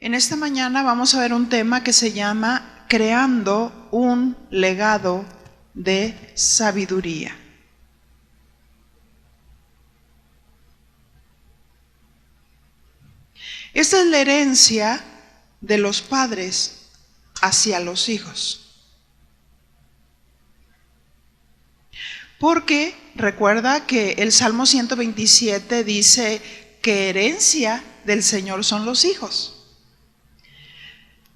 En esta mañana vamos a ver un tema que se llama Creando un legado de sabiduría. Esta es la herencia de los padres hacia los hijos. Porque recuerda que el Salmo 127 dice que herencia del Señor son los hijos.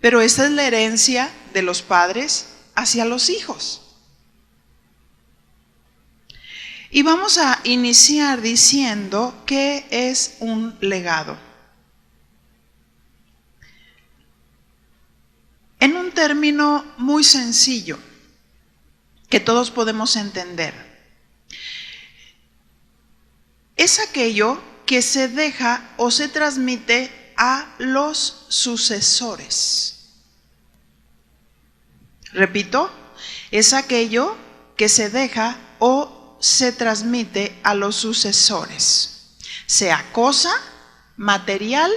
Pero esta es la herencia de los padres hacia los hijos. Y vamos a iniciar diciendo qué es un legado. En un término muy sencillo, que todos podemos entender, es aquello que se deja o se transmite a los sucesores. Repito, es aquello que se deja o se transmite a los sucesores, sea cosa, material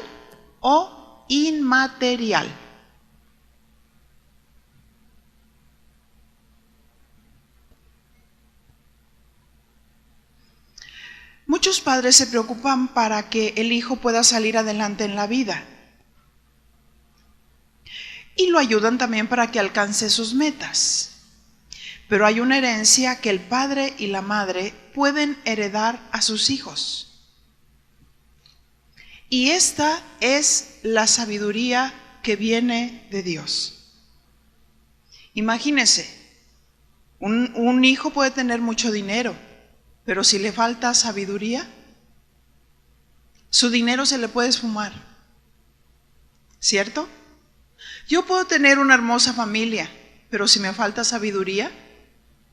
o inmaterial. Muchos padres se preocupan para que el hijo pueda salir adelante en la vida y lo ayudan también para que alcance sus metas. Pero hay una herencia que el padre y la madre pueden heredar a sus hijos. Y esta es la sabiduría que viene de Dios. Imagínese, un hijo puede tener mucho dinero, pero si le falta sabiduría, su dinero se le puede esfumar, ¿cierto? Yo puedo tener una hermosa familia, pero si me falta sabiduría,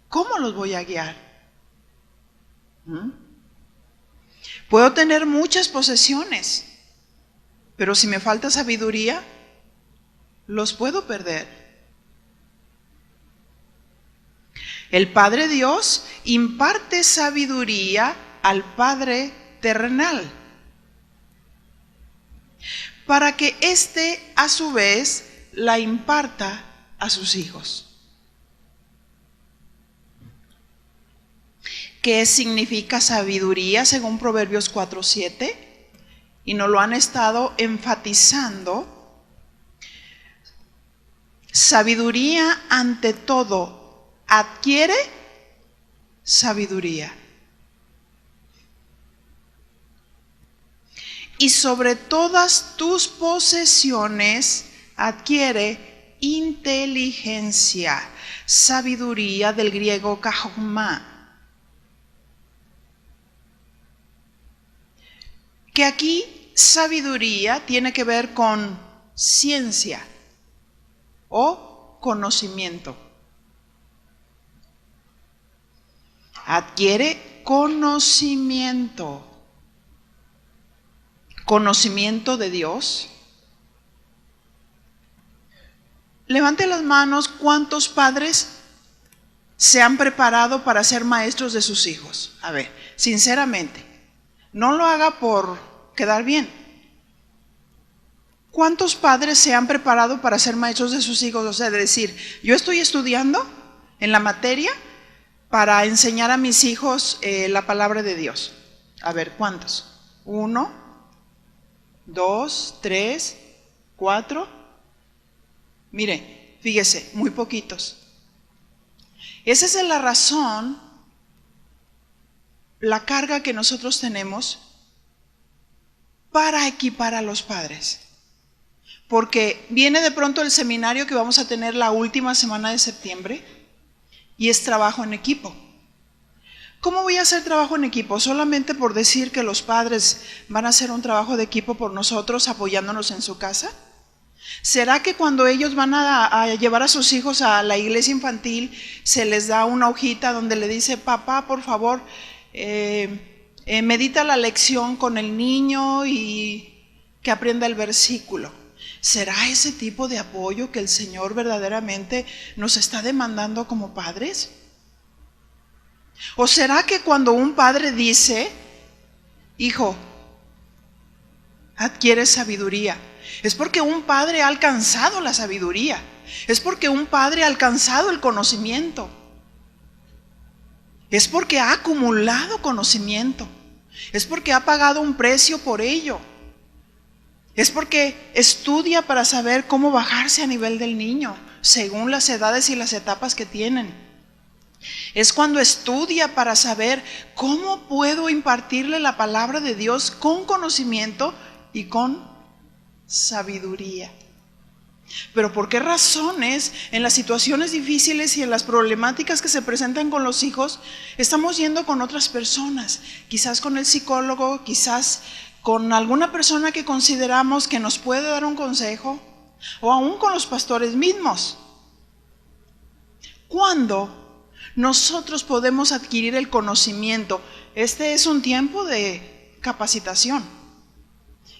¿cómo los voy a guiar? Puedo tener muchas posesiones, pero si me falta sabiduría, los puedo perder. El Padre Dios imparte sabiduría al Padre terrenal, para que éste a su vez la imparta a sus hijos. ¿Qué significa sabiduría según Proverbios 4:7? Y nos lo han estado enfatizando. Sabiduría ante todo adquiere sabiduría. Y sobre todas tus posesiones adquiere inteligencia, sabiduría del griego kajomá. Que aquí sabiduría tiene que ver con ciencia o conocimiento. Adquiere conocimiento. Conocimiento de Dios. Levante las manos, ¿cuántos padres se han preparado para ser maestros de sus hijos? A ver, sinceramente, no lo haga por quedar bien. ¿Cuántos padres se han preparado para ser maestros de sus hijos? O sea, de decir, yo estoy estudiando en la materia para enseñar a mis hijos la palabra de Dios. A ver, ¿cuántos? 1, 2, 3, 4. Mire, fíjese, muy poquitos. Esa es la razón, la carga que nosotros tenemos para equipar a los padres. Porque viene de pronto el seminario que vamos a tener la última semana de septiembre. Y es trabajo en equipo. ¿Cómo voy a hacer trabajo en equipo? ¿Solamente por decir que los padres van a hacer un trabajo de equipo por nosotros apoyándonos en su casa? ¿Será que cuando ellos van a llevar a sus hijos a la iglesia infantil se les da una hojita donde le dice, papá, por favor, medita la lección con el niño y que aprenda el versículo? ¿Será ese tipo de apoyo que el Señor verdaderamente nos está demandando como padres? ¿O será que cuando un padre dice, hijo, adquiere sabiduría, Es porque un padre ha alcanzado la sabiduría. Es porque un padre ha alcanzado el conocimiento. Es porque ha acumulado conocimiento. Es porque ha pagado un precio por ello. Es porque estudia para saber cómo bajarse a nivel del niño, según las edades y las etapas que tienen. Es cuando estudia para saber cómo puedo impartirle la palabra de Dios con conocimiento y con sabiduría. Pero ¿por qué razones en las situaciones difíciles y en las problemáticas que se presentan con los hijos estamos yendo con otras personas? Quizás con el psicólogo, quizás con alguna persona que consideramos que nos puede dar un consejo, o aún con los pastores mismos. ¿Cuándo nosotros podemos adquirir el conocimiento? Este es un tiempo de capacitación.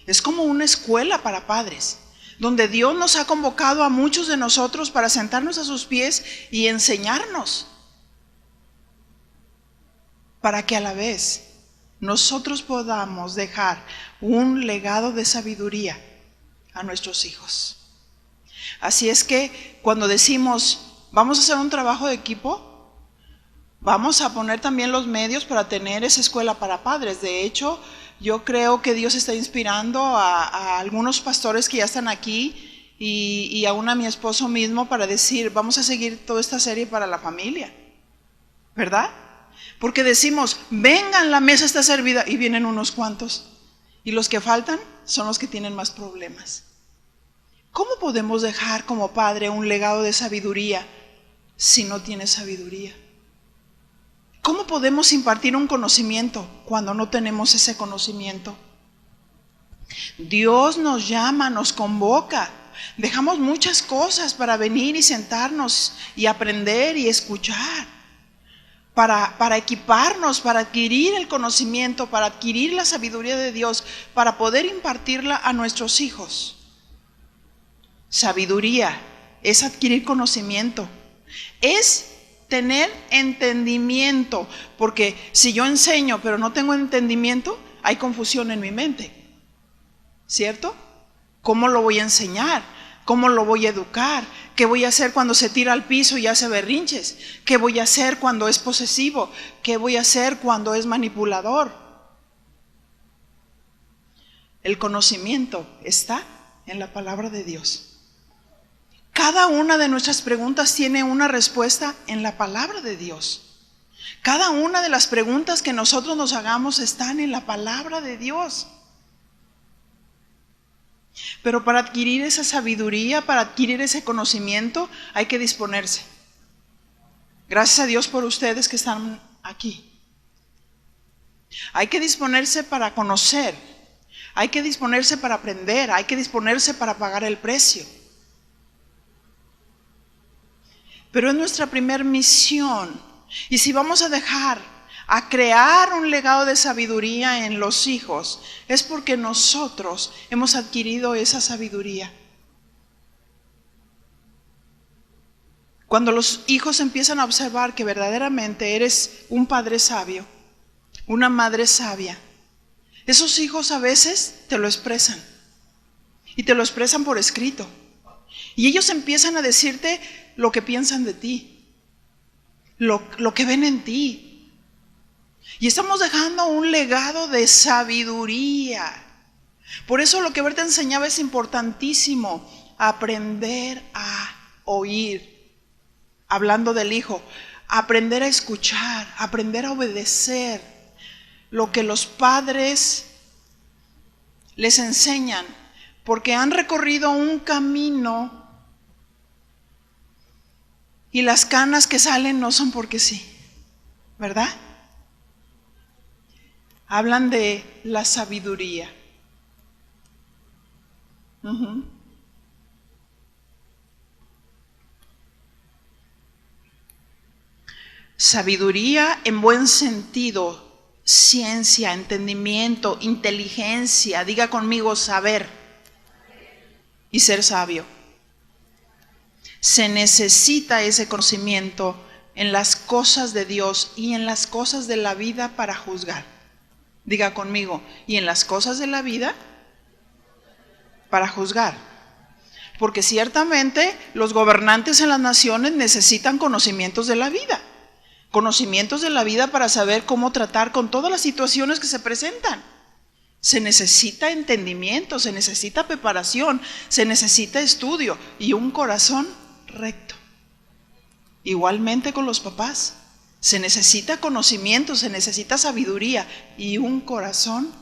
Es como una escuela para padres, donde Dios nos ha convocado a muchos de nosotros para sentarnos a sus pies y enseñarnos, para que a la vez nosotros podamos dejar un legado de sabiduría a nuestros hijos. Así es que cuando decimos, vamos a hacer un trabajo de equipo, vamos a poner también los medios para tener esa escuela para padres. De hecho, yo creo que Dios está inspirando a algunos pastores que ya están aquí y aún a mi esposo mismo para decir, vamos a seguir toda esta serie para la familia, ¿verdad? Porque decimos, vengan, la mesa está servida, y vienen unos cuantos, y los que faltan son los que tienen más problemas. ¿Cómo podemos dejar como padre un legado de sabiduría si no tienes sabiduría? ¿Cómo podemos impartir un conocimiento cuando no tenemos ese conocimiento? Dios nos llama, nos convoca. Dejamos muchas cosas para venir y sentarnos y aprender y escuchar. Para equiparnos, para adquirir el conocimiento, para adquirir la sabiduría de Dios, para poder impartirla a nuestros hijos. Sabiduría es adquirir conocimiento, es tener entendimiento, porque si yo enseño pero no tengo entendimiento, hay confusión en mi mente, ¿cierto? ¿Cómo lo voy a enseñar? ¿Cómo lo voy a educar? ¿Qué voy a hacer cuando se tira al piso y hace berrinches? ¿Qué voy a hacer cuando es posesivo? ¿Qué voy a hacer cuando es manipulador? El conocimiento está en la palabra de Dios. Cada una de nuestras preguntas tiene una respuesta en la palabra de Dios. Cada una de las preguntas que nosotros nos hagamos están en la palabra de Dios. Pero para adquirir esa sabiduría, para adquirir ese conocimiento, hay que disponerse. Gracias a Dios por ustedes que están aquí. Hay que disponerse para conocer, hay que disponerse para aprender, hay que disponerse para pagar el precio. Pero es nuestra primera misión. Y si vamos a dejar a crear un legado de sabiduría en los hijos, es porque nosotros hemos adquirido esa sabiduría. Cuando los hijos empiezan a observar que verdaderamente eres un padre sabio, una madre sabia, esos hijos a veces te lo expresan. Y te lo expresan por escrito. Y ellos empiezan a decirte lo que piensan de ti, lo que ven en ti. Y estamos dejando un legado de sabiduría. Por eso lo que Berta enseñaba es importantísimo, aprender a oír. Hablando del hijo, aprender a escuchar, aprender a obedecer lo que los padres les enseñan, porque han recorrido un camino y las canas que salen no son porque sí, ¿verdad? Hablan de la sabiduría. Sabiduría en buen sentido, ciencia, entendimiento, inteligencia. Diga conmigo saber y ser sabio. Se necesita ese conocimiento en las cosas de Dios y en las cosas de la vida para juzgar. Diga conmigo, y en las cosas de la vida para juzgar. Porque ciertamente los gobernantes en las naciones necesitan conocimientos de la vida. Conocimientos de la vida para saber cómo tratar con todas las situaciones que se presentan. Se necesita entendimiento, se necesita preparación, se necesita estudio y un corazón recto. Igualmente con los papás. Se necesita conocimiento, se necesita sabiduría y un corazón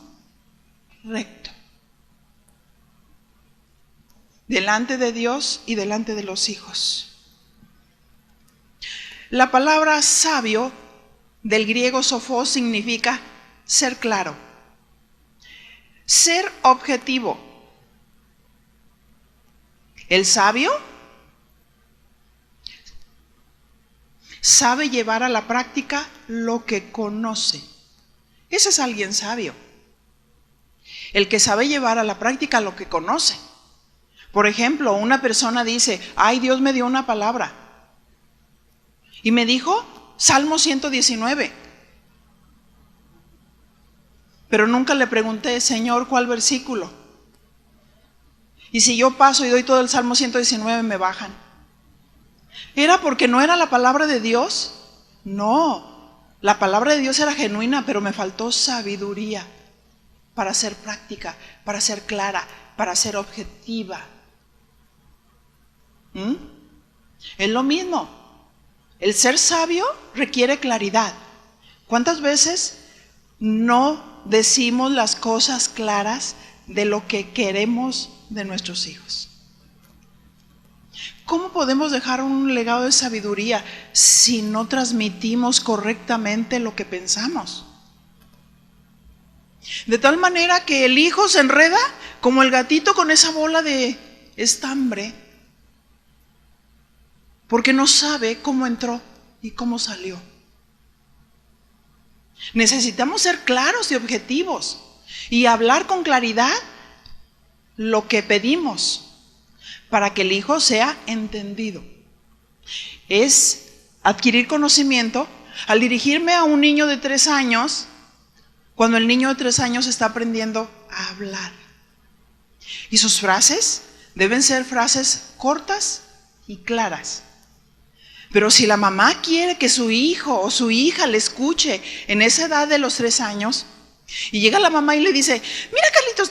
recto. Delante de Dios y delante de los hijos. La palabra sabio del griego sofos significa ser claro, ser objetivo. El sabio sabe llevar a la práctica lo que conoce. Ese es alguien sabio. El que sabe llevar a la práctica lo que conoce. Por ejemplo, una persona dice, ay, Dios me dio una palabra. Y me dijo, Salmo 119. Pero nunca le pregunté, Señor, ¿cuál versículo? Y si yo paso y doy todo el Salmo 119, me bajan. ¿Era porque no era la palabra de Dios? No, la palabra de Dios era genuina, pero me faltó sabiduría para ser práctica, para ser clara, para ser objetiva. Es lo mismo. El ser sabio requiere claridad. ¿Cuántas veces no decimos las cosas claras de lo que queremos de nuestros hijos? ¿Cómo podemos dejar un legado de sabiduría si no transmitimos correctamente lo que pensamos? De tal manera que el hijo se enreda como el gatito con esa bola de estambre, porque no sabe cómo entró y cómo salió. Necesitamos ser claros y objetivos y hablar con claridad lo que pedimos para que el hijo sea entendido. Es adquirir conocimiento. Al dirigirme a un niño de 3 años, cuando el niño de 3 años está aprendiendo a hablar, y sus frases deben ser frases cortas y claras. Pero si la mamá quiere que su hijo o su hija le escuche en esa edad de los 3 años, y llega la mamá y le dice, mira Carlitos,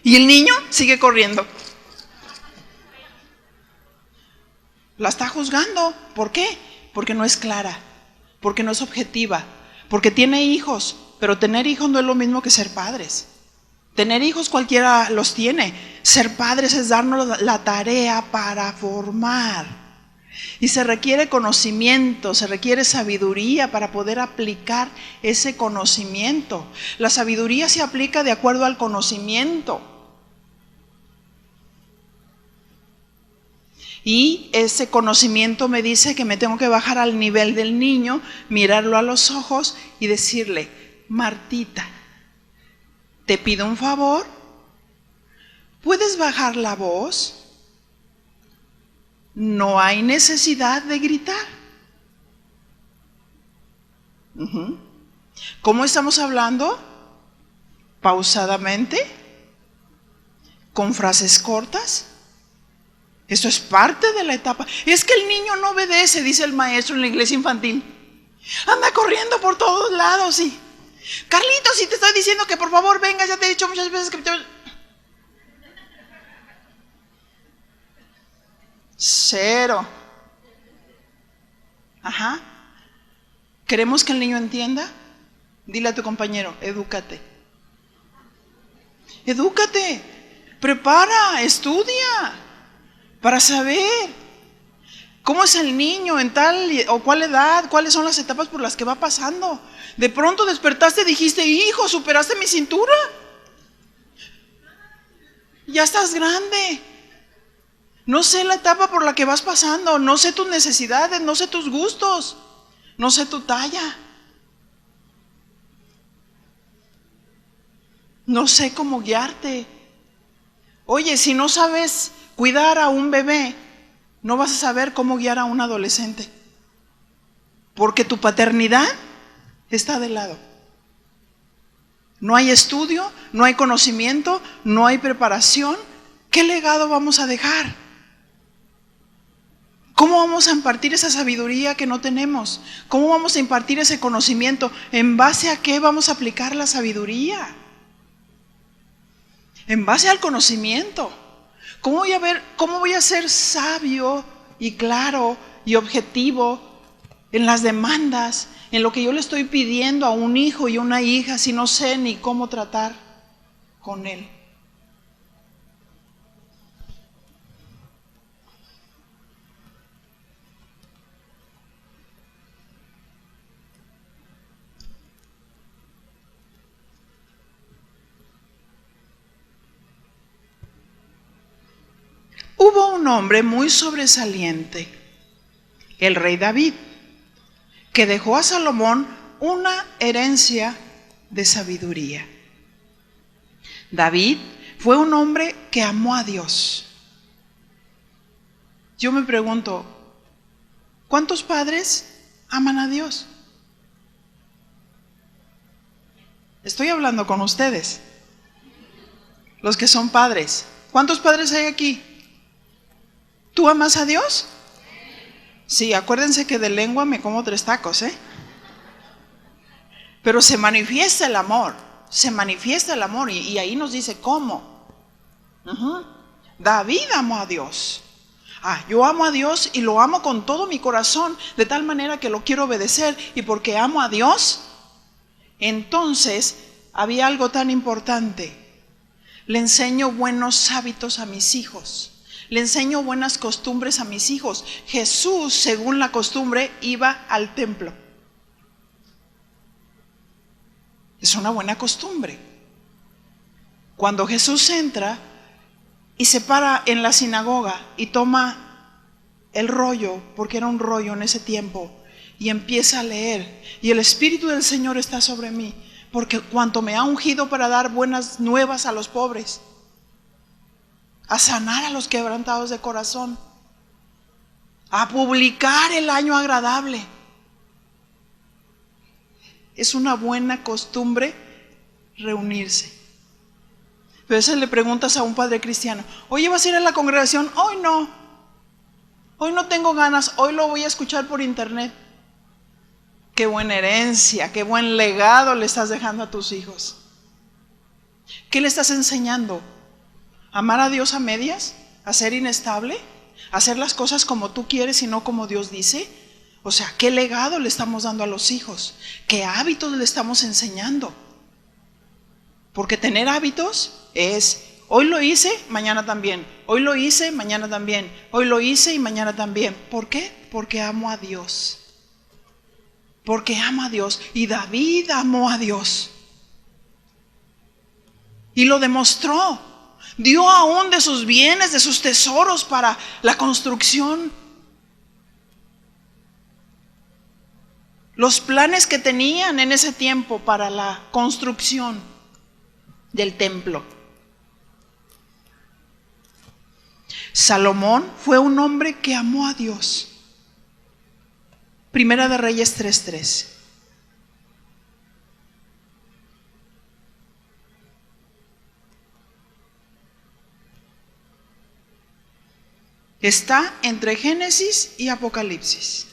y el niño sigue corriendo, la está juzgando. ¿Por qué? Porque no es clara, porque no es objetiva, porque tiene hijos, pero tener hijos no es lo mismo que ser padres. Tener hijos cualquiera los tiene. Ser padres es darnos la tarea para formar. Y se requiere conocimiento, se requiere sabiduría para poder aplicar ese conocimiento. La sabiduría se aplica de acuerdo al conocimiento. Y ese conocimiento me dice que me tengo que bajar al nivel del niño, mirarlo a los ojos y decirle, Martita, te pido un favor, ¿puedes bajar la voz? No hay necesidad de gritar. ¿Cómo estamos hablando? Pausadamente, con frases cortas. Esto es parte de la etapa. Es que el niño no obedece, dice el maestro en la iglesia infantil. Anda corriendo por todos lados y... Carlitos, si te estoy diciendo que por favor vengas, ya te he dicho muchas veces que... Cero. Ajá. ¿Queremos que el niño entienda? Dile a tu compañero, edúcate. Edúcate. Prepara, estudia para saber cómo es el niño en tal o cual edad, cuáles son las etapas por las que va pasando. De pronto despertaste y dijiste, hijo, superaste mi cintura. Ya estás grande. No sé la etapa por la que vas pasando, no sé tus necesidades, no sé tus gustos, no sé tu talla. No sé cómo guiarte. Oye, si no sabes cuidar a un bebé, no vas a saber cómo guiar a un adolescente. Porque tu paternidad está de lado. No hay estudio, no hay conocimiento, no hay preparación. ¿Qué legado vamos a dejar? ¿Cómo vamos a impartir esa sabiduría que no tenemos? ¿Cómo vamos a impartir ese conocimiento? ¿En base a qué vamos a aplicar la sabiduría? En base al conocimiento. ¿Cómo voy a ser sabio y claro y objetivo en las demandas, en lo que yo le estoy pidiendo a un hijo y una hija, si no sé ni cómo tratar con él? Hubo un hombre muy sobresaliente, el rey David, que dejó a Salomón una herencia de sabiduría. David fue un hombre que amó a Dios. Yo me pregunto, ¿cuántos padres aman a Dios? Estoy hablando con ustedes, los que son padres. ¿Cuántos padres hay aquí? ¿Tú amas a Dios? Sí, acuérdense que de lengua me como 3 tacos, ¿eh? Pero se manifiesta el amor, y ahí nos dice cómo. David amó a Dios. Yo amo a Dios y lo amo con todo mi corazón, de tal manera que lo quiero obedecer, y porque amo a Dios, entonces había algo tan importante. Le enseño buenos hábitos a mis hijos. Le enseño buenas costumbres a mis hijos. Jesús, según la costumbre, iba al templo. Es una buena costumbre. Cuando Jesús entra y se para en la sinagoga y toma el rollo, porque era un rollo en ese tiempo, y empieza a leer, y el Espíritu del Señor está sobre mí, porque cuanto me ha ungido para dar buenas nuevas a los pobres, a sanar a los quebrantados de corazón, a publicar el año agradable. Es una buena costumbre reunirse. Pero a veces le preguntas a un padre cristiano, oye, ¿vas a ir a la congregación? Hoy no tengo ganas, hoy lo voy a escuchar por internet. Qué buena herencia, qué buen legado le estás dejando a tus hijos. ¿Qué le estás enseñando? ¿Amar a Dios a medias? ¿A ser inestable? ¿A hacer las cosas como tú quieres y no como Dios dice? O sea, ¿qué legado le estamos dando a los hijos? ¿Qué hábitos le estamos enseñando? Porque tener hábitos es, hoy lo hice, mañana también. Hoy lo hice, mañana también. Hoy lo hice y mañana también. ¿Por qué? Porque amo a Dios. Porque amo a Dios. Y David amó a Dios. Y lo demostró. Dio aún de sus bienes, de sus tesoros para la construcción. Los planes que tenían en ese tiempo para la construcción del templo. Salomón fue un hombre que amó a Dios. Primera de Reyes 3:3. Está entre Génesis y Apocalipsis.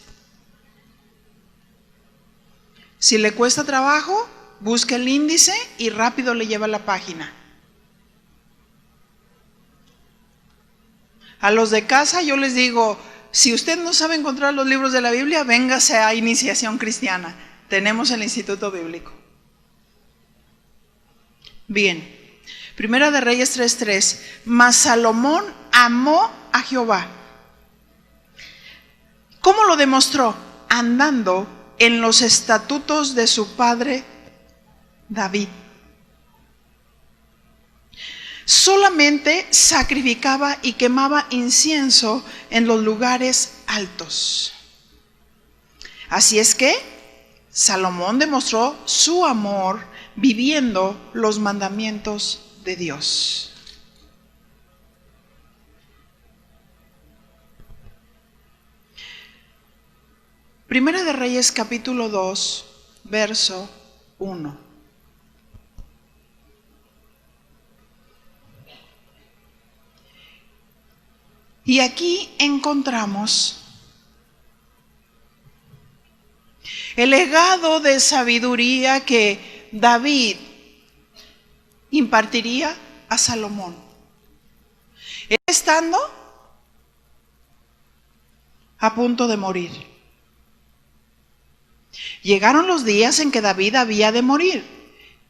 Si le cuesta trabajo, busca el índice y rápido le lleva la página. A los de casa yo les digo, si usted no sabe encontrar los libros de la Biblia, véngase a Iniciación Cristiana. Tenemos el Instituto Bíblico. Bien, Primera de Reyes 3:3. Mas Salomón amó a Jehová. ¿Cómo lo demostró? Andando en los estatutos de su padre David. Solamente sacrificaba y quemaba incienso en los lugares altos. Así es que Salomón demostró su amor viviendo los mandamientos de Dios. Primera de Reyes capítulo 2, verso 1. Y aquí encontramos el legado de sabiduría que David impartiría a Salomón. Él estando a punto de morir. Llegaron los días en que David había de morir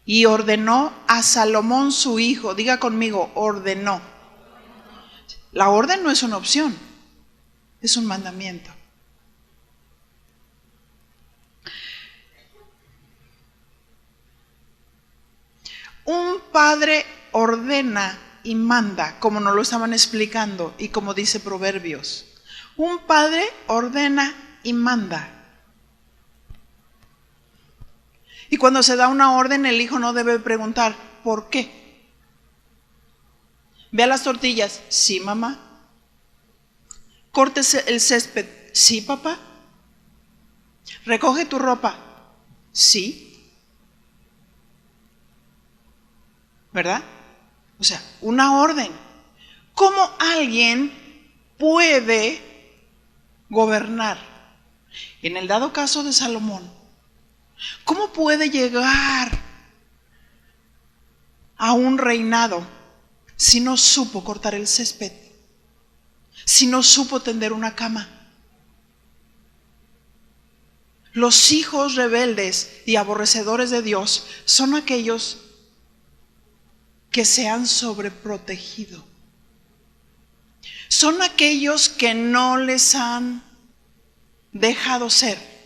y ordenó a Salomón su hijo. Diga conmigo, ordenó. La orden no es una opción, es un mandamiento. Un padre ordena y manda, como nos lo estaban explicando y como dice Proverbios. Un padre ordena y manda. Y cuando se da una orden, el hijo no debe preguntar, ¿por qué? Vea las tortillas, sí, mamá. Córtese el césped, sí, papá. Recoge tu ropa, sí. ¿Verdad? O sea, una orden. ¿Cómo alguien puede gobernar? En el dado caso de Salomón, ¿cómo puede llegar a un reinado si no supo cortar el césped? Si no supo tender una cama. Los hijos rebeldes y aborrecedores de Dios son aquellos que se han sobreprotegido. Son aquellos que no les han dejado ser.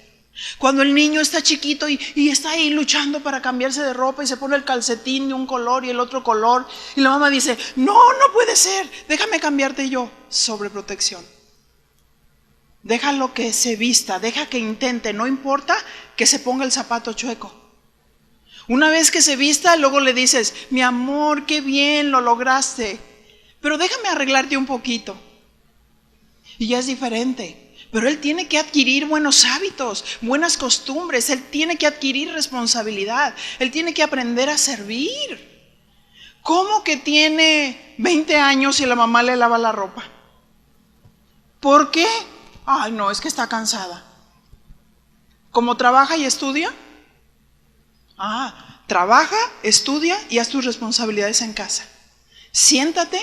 Cuando el niño está chiquito y está ahí luchando para cambiarse de ropa y se pone el calcetín de un color y el otro color, y la mamá dice, no puede ser, déjame cambiarte yo. Sobreprotección. Déjalo que se vista, deja que intente, no importa que se ponga el zapato chueco. Una vez que se vista, luego le dices, mi amor, qué bien, lo lograste, pero déjame arreglarte un poquito. Y ya es diferente. Pero él tiene que adquirir buenos hábitos, buenas costumbres, él tiene que adquirir responsabilidad, él tiene que aprender a servir. ¿Cómo que tiene 20 años y la mamá le lava la ropa? ¿Por qué? Ay, no, es que está cansada. ¿Cómo trabaja y estudia? Trabaja, estudia y haz tus responsabilidades en casa. Siéntate,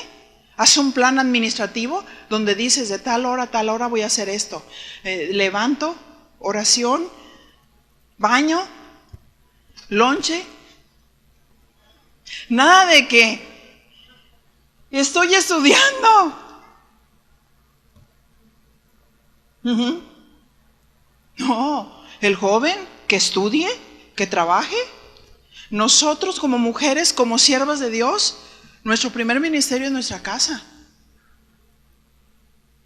haz un plan administrativo donde dices de tal hora a tal hora voy a hacer esto. Levanto, oración, baño, lonche. Nada de que estoy estudiando. No, el joven que estudie, que trabaje. Nosotros como mujeres, como siervas de Dios, nuestro primer ministerio es nuestra casa.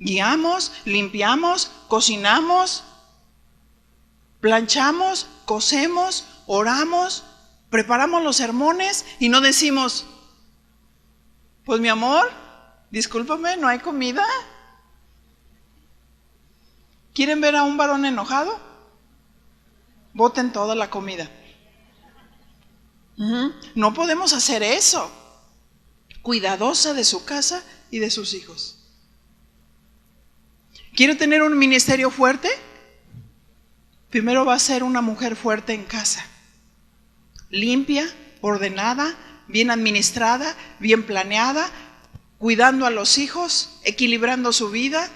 Guiamos, limpiamos, cocinamos, planchamos, cosemos, oramos, preparamos los sermones y no decimos, pues mi amor, discúlpame, no hay comida. ¿Quieren ver a un varón enojado? Boten toda la comida. No podemos hacer eso. Cuidadosa de su casa y de sus hijos. ¿Quiere tener un ministerio fuerte? Primero va a ser una mujer fuerte en casa. Limpia, ordenada, bien administrada, bien planeada, cuidando a los hijos, equilibrando su vida,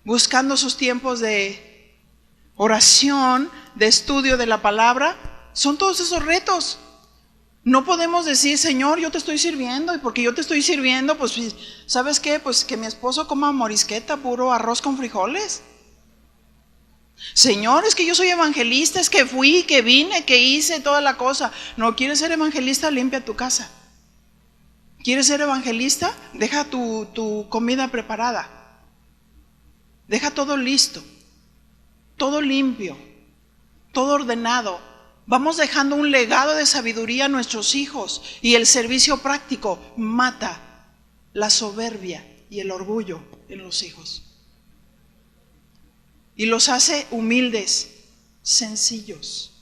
buscando sus tiempos de oración, de estudio de la palabra. Son todos esos retos. No podemos decir, Señor, yo te estoy sirviendo, y porque yo te estoy sirviendo, pues, ¿sabes qué? Pues que mi esposo coma morisqueta, puro arroz con frijoles. Señor, es que yo soy evangelista, es que fui, que vine, que hice toda la cosa. No, ¿quieres ser evangelista? Limpia tu casa. ¿Quieres ser evangelista? Deja tu comida preparada. Deja todo listo, todo limpio, todo ordenado. Vamos dejando un legado de sabiduría a nuestros hijos, y el servicio práctico mata la soberbia y el orgullo en los hijos. Y los hace humildes, sencillos.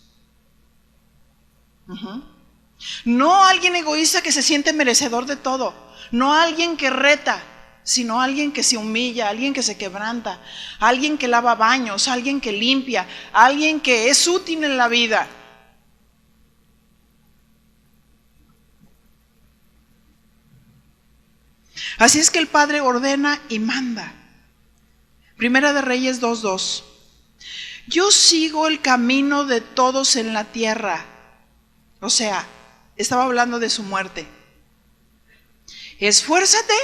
No alguien egoísta que se siente merecedor de todo. No alguien que reta, sino alguien que se humilla, alguien que se quebranta, alguien que lava baños, alguien que limpia, alguien que es útil en la vida. Así es que el Padre ordena y manda. Primera de Reyes 2:2. Yo sigo el camino de todos en la tierra. O sea, estaba hablando de su muerte. Esfuérzate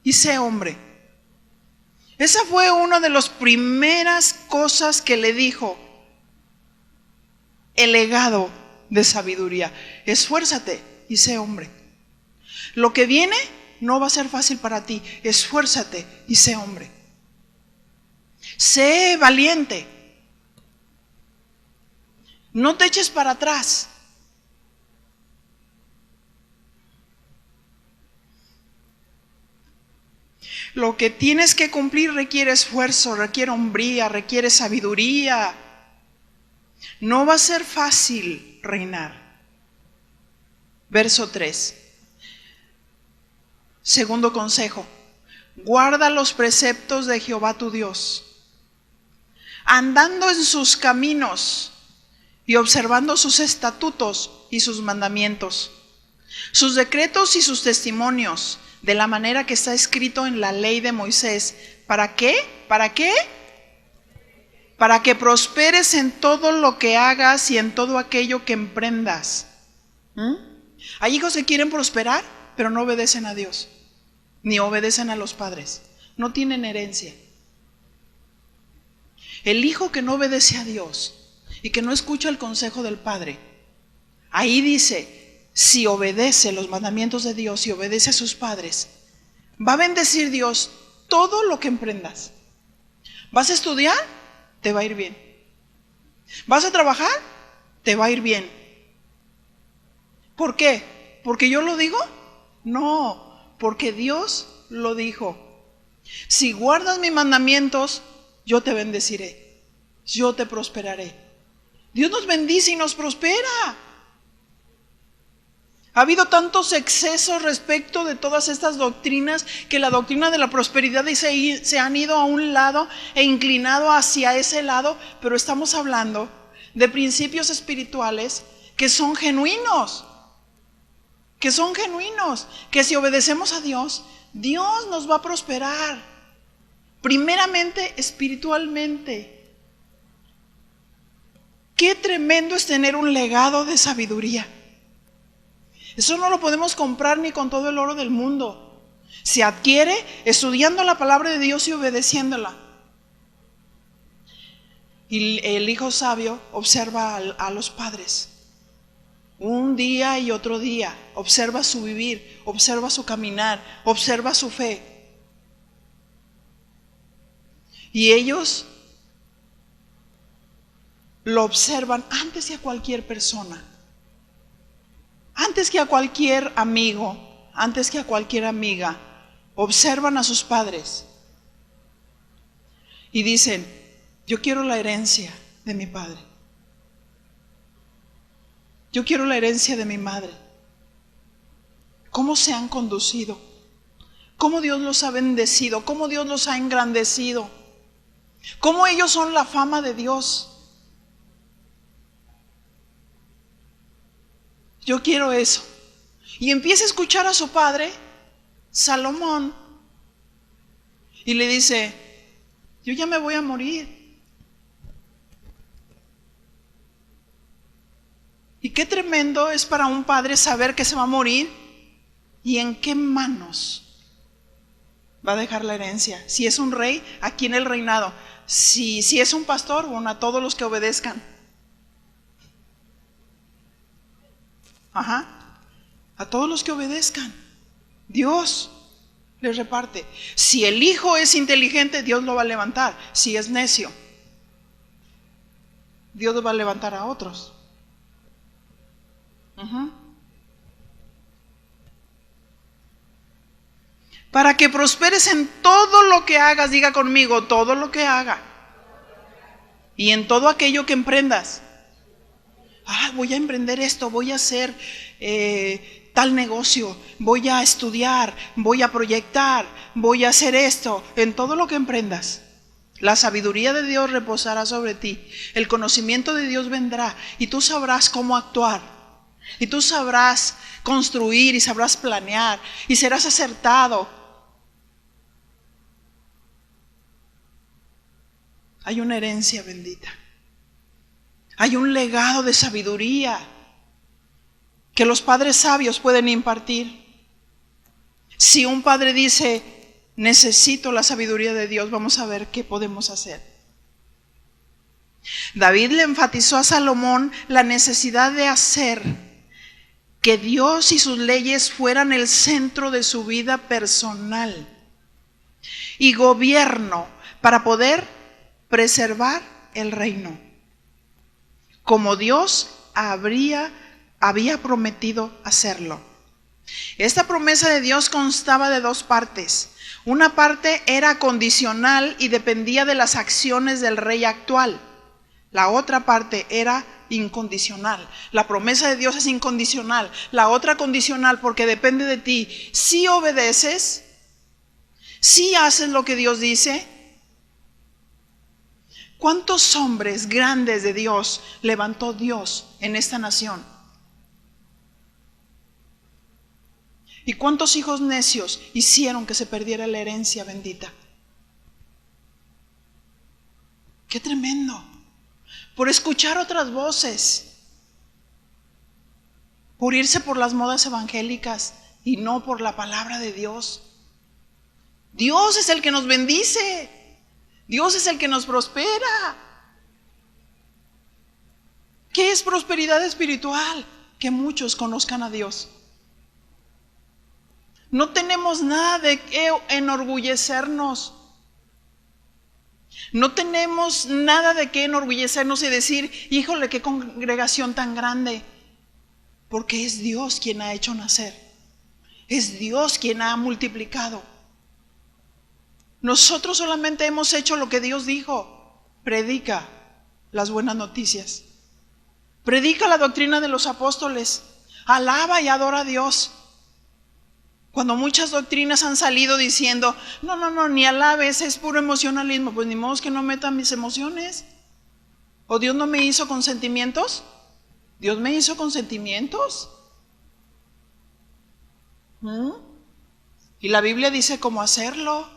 y sé hombre. Esa fue una de las primeras cosas que le dijo el legado de sabiduría. Esfuérzate y sé hombre. Lo que viene no va a ser fácil para ti. Esfuérzate y sé hombre. Sé valiente. No te eches para atrás. Lo que tienes que cumplir requiere esfuerzo, requiere hombría, requiere sabiduría. No va a ser fácil reinar. Verso 3. Segundo consejo. Guarda los preceptos de Jehová tu Dios, andando en sus caminos y observando sus estatutos y sus mandamientos, sus decretos y sus testimonios, de la manera que está escrito en la ley de Moisés. ¿Para qué? ¿Para qué? Para que prosperes en todo lo que hagas y en todo aquello que emprendas. Hay hijos que quieren prosperar, pero no obedecen a Dios, ni obedecen a los padres. No tienen herencia. El hijo que no obedece a Dios y que no escucha el consejo del padre, ahí dice, si obedece los mandamientos de Dios y obedece a sus padres, va a bendecir Dios todo lo que emprendas. ¿Vas a estudiar? Te va a ir bien. ¿Vas a trabajar? Te va a ir bien. ¿Por qué? ¿Porque yo lo digo? No, porque Dios lo dijo. Si guardas mis mandamientos, yo te bendeciré, yo te prosperaré. Dios nos bendice y nos prospera. Ha habido tantos excesos respecto de todas estas doctrinas que la doctrina de la prosperidad se han ido a un lado e inclinado hacia ese lado, pero estamos hablando de principios espirituales que son genuinos, que si obedecemos a Dios, Dios nos va a prosperar, primeramente espiritualmente. Qué tremendo es tener un legado de sabiduría. Eso no lo podemos comprar ni con todo el oro del mundo. Se adquiere estudiando la palabra de Dios y obedeciéndola. Y el hijo sabio observa a los padres. Un día y otro día. Observa su vivir, observa su caminar, observa su fe. Y ellos lo observan antes que a cualquier persona. Antes que a cualquier amigo, antes que a cualquier amiga, observan a sus padres y dicen, yo quiero la herencia de mi padre. Yo quiero la herencia de mi madre. ¿Cómo se han conducido? ¿Cómo Dios los ha bendecido? ¿Cómo Dios los ha engrandecido? ¿Cómo ellos son la fama de Dios? Yo quiero eso. Y empieza a escuchar a su padre, Salomón, y le dice, yo ya me voy a morir. Y qué tremendo es para un padre saber que se va a morir y en qué manos va a dejar la herencia. Si es un rey, ¿a quién el reinado? Si es un pastor, bueno, a todos los que obedezcan. A todos los que obedezcan. Dios les reparte. Si el hijo es inteligente, Dios lo va a levantar. Si es necio, Dios va a levantar a otros. Para que prosperes en todo lo que hagas. Diga conmigo, todo lo que haga. Y en todo aquello que emprendas. Voy a emprender esto, voy a hacer tal negocio, voy a estudiar, voy a proyectar, voy a hacer esto, en todo lo que emprendas. La sabiduría de Dios reposará sobre ti, el conocimiento de Dios vendrá y tú sabrás cómo actuar. Y tú sabrás construir y sabrás planear y serás acertado. Hay una herencia bendita. Hay un legado de sabiduría que los padres sabios pueden impartir. Si un padre dice, necesito la sabiduría de Dios, vamos a ver qué podemos hacer. David le enfatizó a Salomón la necesidad de hacer que Dios y sus leyes fueran el centro de su vida personal y gobierno para poder preservar el reino, como Dios había prometido hacerlo. Esta promesa de Dios constaba de dos partes. Una parte era condicional y dependía de las acciones del rey actual. La otra parte era incondicional. La promesa de Dios es incondicional. La otra condicional porque depende de ti. Si obedeces, si haces lo que Dios dice. ¿Cuántos hombres grandes de Dios levantó Dios en esta nación? ¿Y cuántos hijos necios hicieron que se perdiera la herencia bendita? ¡Qué tremendo! Por escuchar otras voces, por irse por las modas evangélicas y no por la palabra de Dios. Dios es el que nos bendice, Dios es el que nos prospera. ¿Qué es prosperidad espiritual? Que muchos conozcan a Dios. No tenemos nada de qué enorgullecernos. No tenemos nada de qué enorgullecernos y decir, híjole, qué congregación tan grande. Porque es Dios quien ha hecho nacer. Es Dios quien ha multiplicado. Nosotros solamente hemos hecho lo que Dios dijo. Predica las buenas noticias. Predica la doctrina de los apóstoles. Alaba y adora a Dios. Cuando muchas doctrinas han salido diciendo, no, ni alabes, es puro emocionalismo. Pues ni modo que no metan mis emociones. ¿O Dios no me hizo con sentimientos? ¿Dios me hizo con sentimientos? Y la Biblia dice cómo hacerlo.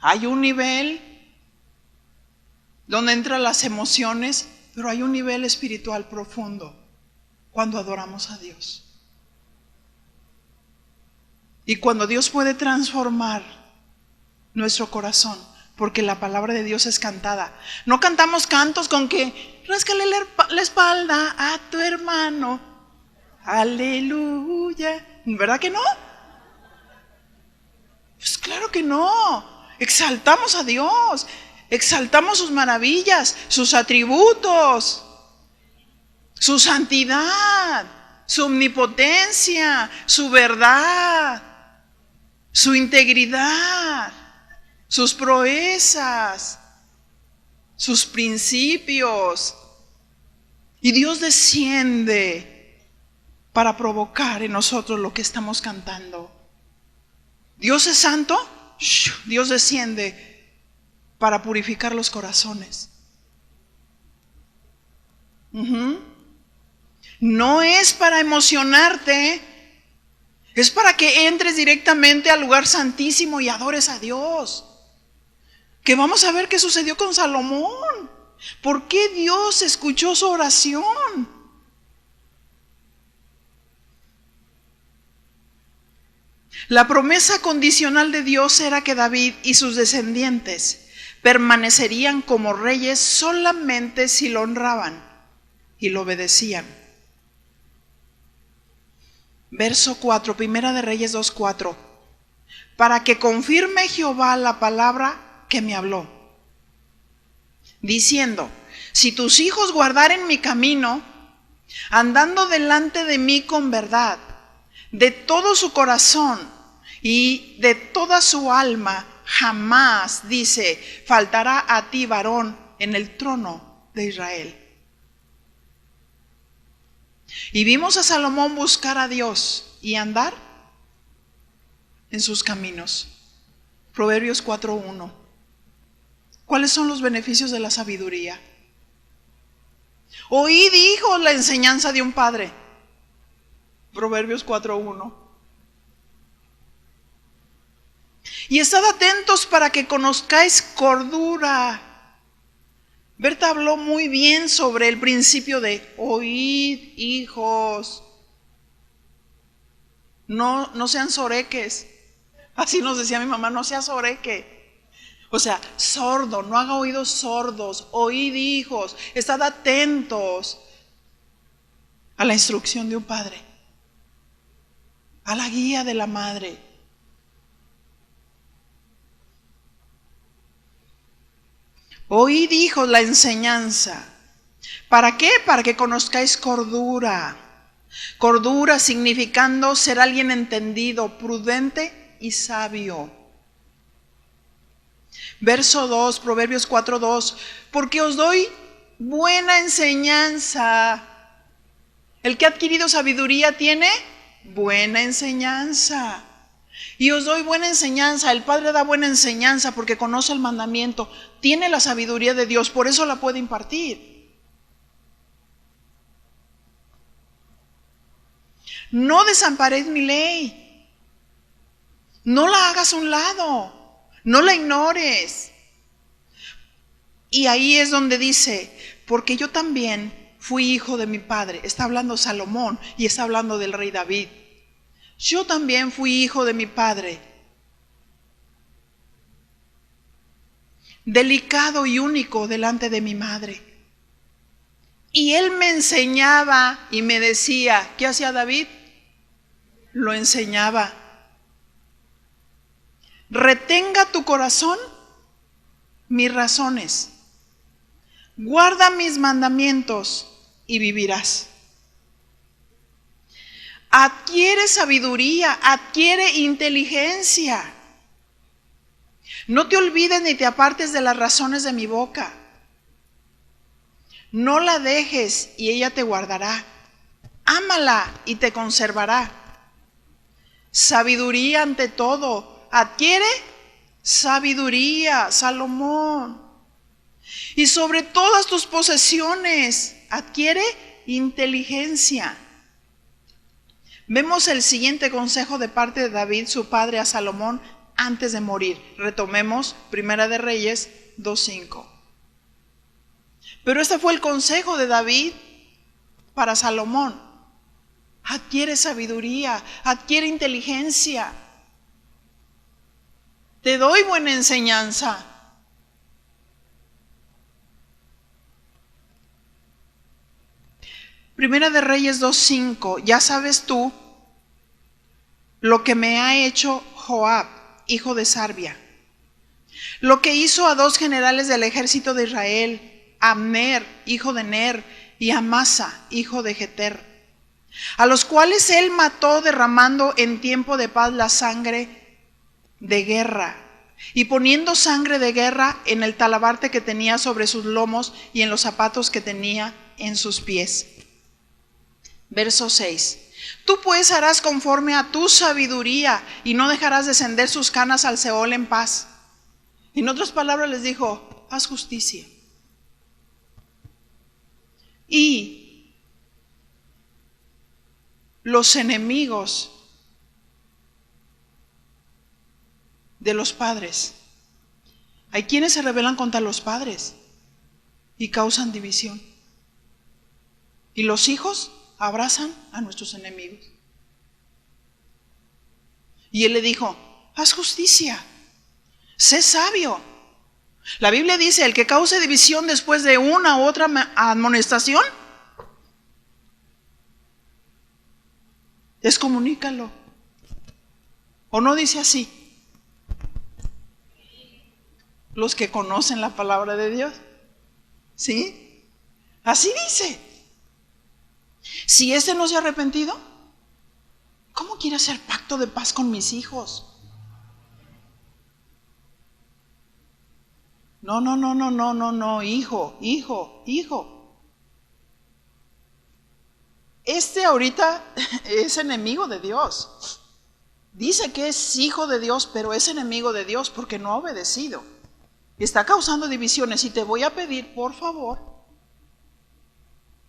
Hay un nivel donde entran las emociones, pero hay un nivel espiritual profundo cuando adoramos a Dios. Y cuando Dios puede transformar nuestro corazón, porque la palabra de Dios es cantada. No cantamos cantos con que ráscale la espalda a tu hermano. Aleluya. ¿Verdad que no? Pues claro que no. Exaltamos a Dios. Exaltamos sus maravillas, sus atributos, su santidad, su omnipotencia, su verdad, su integridad, sus proezas, sus principios. Y Dios desciende para provocar en nosotros lo que estamos cantando. Dios es santo, Dios desciende para purificar los corazones. No es para emocionarte, es para que entres directamente al lugar santísimo y adores a Dios. Que vamos a ver qué sucedió con Salomón. ¿Por qué Dios escuchó su oración? La promesa condicional de Dios era que David y sus descendientes permanecerían como reyes solamente si lo honraban y lo obedecían. Verso 4, Primera de Reyes 2:4. Para que confirme Jehová la palabra que me habló, diciendo: si tus hijos guardaren mi camino, andando delante de mí con verdad, de todo su corazón y de toda su alma, jamás, dice, faltará a ti varón en el trono de Israel. Y vimos a Salomón buscar a Dios y andar en sus caminos. Proverbios 4:1. ¿Cuáles son los beneficios de la sabiduría? Oíd, hijos, la enseñanza de un padre. Proverbios 4:1. Y estad atentos para que conozcáis cordura. Berta habló muy bien sobre el principio de oíd, hijos. No sean soreques. Así nos decía mi mamá, no seas soreque. O sea, sordo, no haga oídos sordos. Oíd, hijos, estad atentos a la instrucción de un padre, a la guía de la madre. Oíd, hijos, la enseñanza. ¿Para qué? Para que conozcáis cordura. Cordura significando ser alguien entendido, prudente y sabio. Verso 2, Proverbios 4:2. Porque os doy buena enseñanza. El que ha adquirido sabiduría tiene buena enseñanza. Y os doy buena enseñanza. El Padre da buena enseñanza porque conoce el mandamiento. Tiene la sabiduría de Dios, por eso la puede impartir. No desamparéis mi ley. No la hagas a un lado. No la ignores. Y ahí es donde dice, porque yo también fui hijo de mi padre. Está hablando Salomón y está hablando del rey David. Yo también fui hijo de mi padre, delicado y único delante de mi madre. Y él me enseñaba y me decía, ¿qué hacía David? Lo enseñaba. Retenga tu corazón mis razones. Guarda mis mandamientos y vivirás. Adquiere sabiduría, adquiere inteligencia. No te olvides ni te apartes de las razones de mi boca. No la dejes y ella te guardará. Ámala y te conservará. Sabiduría ante todo. Adquiere sabiduría, Salomón. Y sobre todas tus posesiones, adquiere inteligencia. Vemos el siguiente consejo de parte de David, su padre, a Salomón antes de morir. Retomemos Primera de Reyes 2:5. Pero este fue el consejo de David para Salomón. Adquiere sabiduría, adquiere inteligencia. Te doy buena enseñanza. Primera de Reyes 2:5. Ya sabes tú lo que me ha hecho Joab, hijo de Sarvia. Lo que hizo a 2 generales del ejército de Israel, Abner, hijo de Ner, y Amasa, hijo de Jeter, a los cuales él mató derramando en tiempo de paz la sangre de guerra y poniendo sangre de guerra en el talabarte que tenía sobre sus lomos y en los zapatos que tenía en sus pies. Verso 6. Tú pues harás conforme a tu sabiduría y no dejarás descender sus canas al Seol en paz. En otras palabras les dijo, haz justicia. Y los enemigos de los padres. Hay quienes se rebelan contra los padres y causan división. Y los hijos abrazan a nuestros enemigos. Y él le dijo, haz justicia, sé sabio. La Biblia dice, el que cause división después de una u otra amonestación, excomunícalo. ¿O no dice así? Los que conocen la palabra de Dios. ¿Sí? Así dice. Si este no se ha arrepentido, ¿cómo quiere hacer pacto de paz con mis hijos? No, hijo. ahorita es enemigo de Dios. Dice que es hijo de Dios, pero es enemigo de Dios porque no ha obedecido. Está causando divisiones y te voy a pedir, por favor,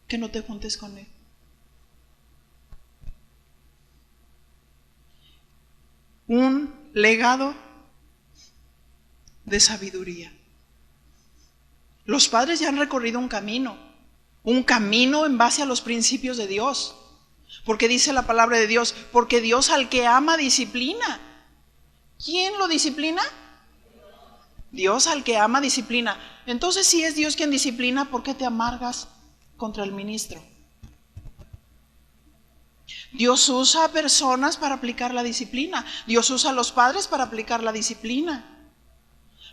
que no te juntes con él. Un legado de sabiduría. Los padres ya han recorrido un camino en base a los principios de Dios. Porque dice la palabra de Dios, porque Dios al que ama disciplina. ¿Quién lo disciplina? Dios al que ama disciplina. Entonces, si es Dios quien disciplina, ¿por qué te amargas contra el ministro? Dios usa a personas para aplicar la disciplina. Dios usa a los padres para aplicar la disciplina.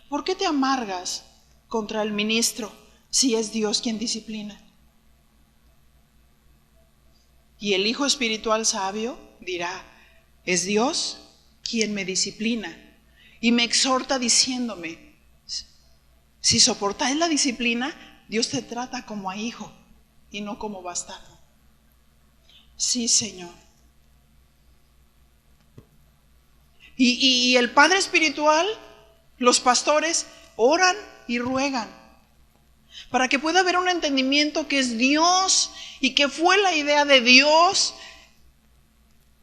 ¿Por qué te amargas contra el ministro si es Dios quien disciplina? Y el hijo espiritual sabio dirá, es Dios quien me disciplina y me exhorta diciéndome, si soportáis la disciplina, Dios te trata como a hijo y no como bastardo. Sí, Señor. Y el Padre espiritual, los pastores, oran y ruegan para que pueda haber un entendimiento que es Dios y que fue la idea de Dios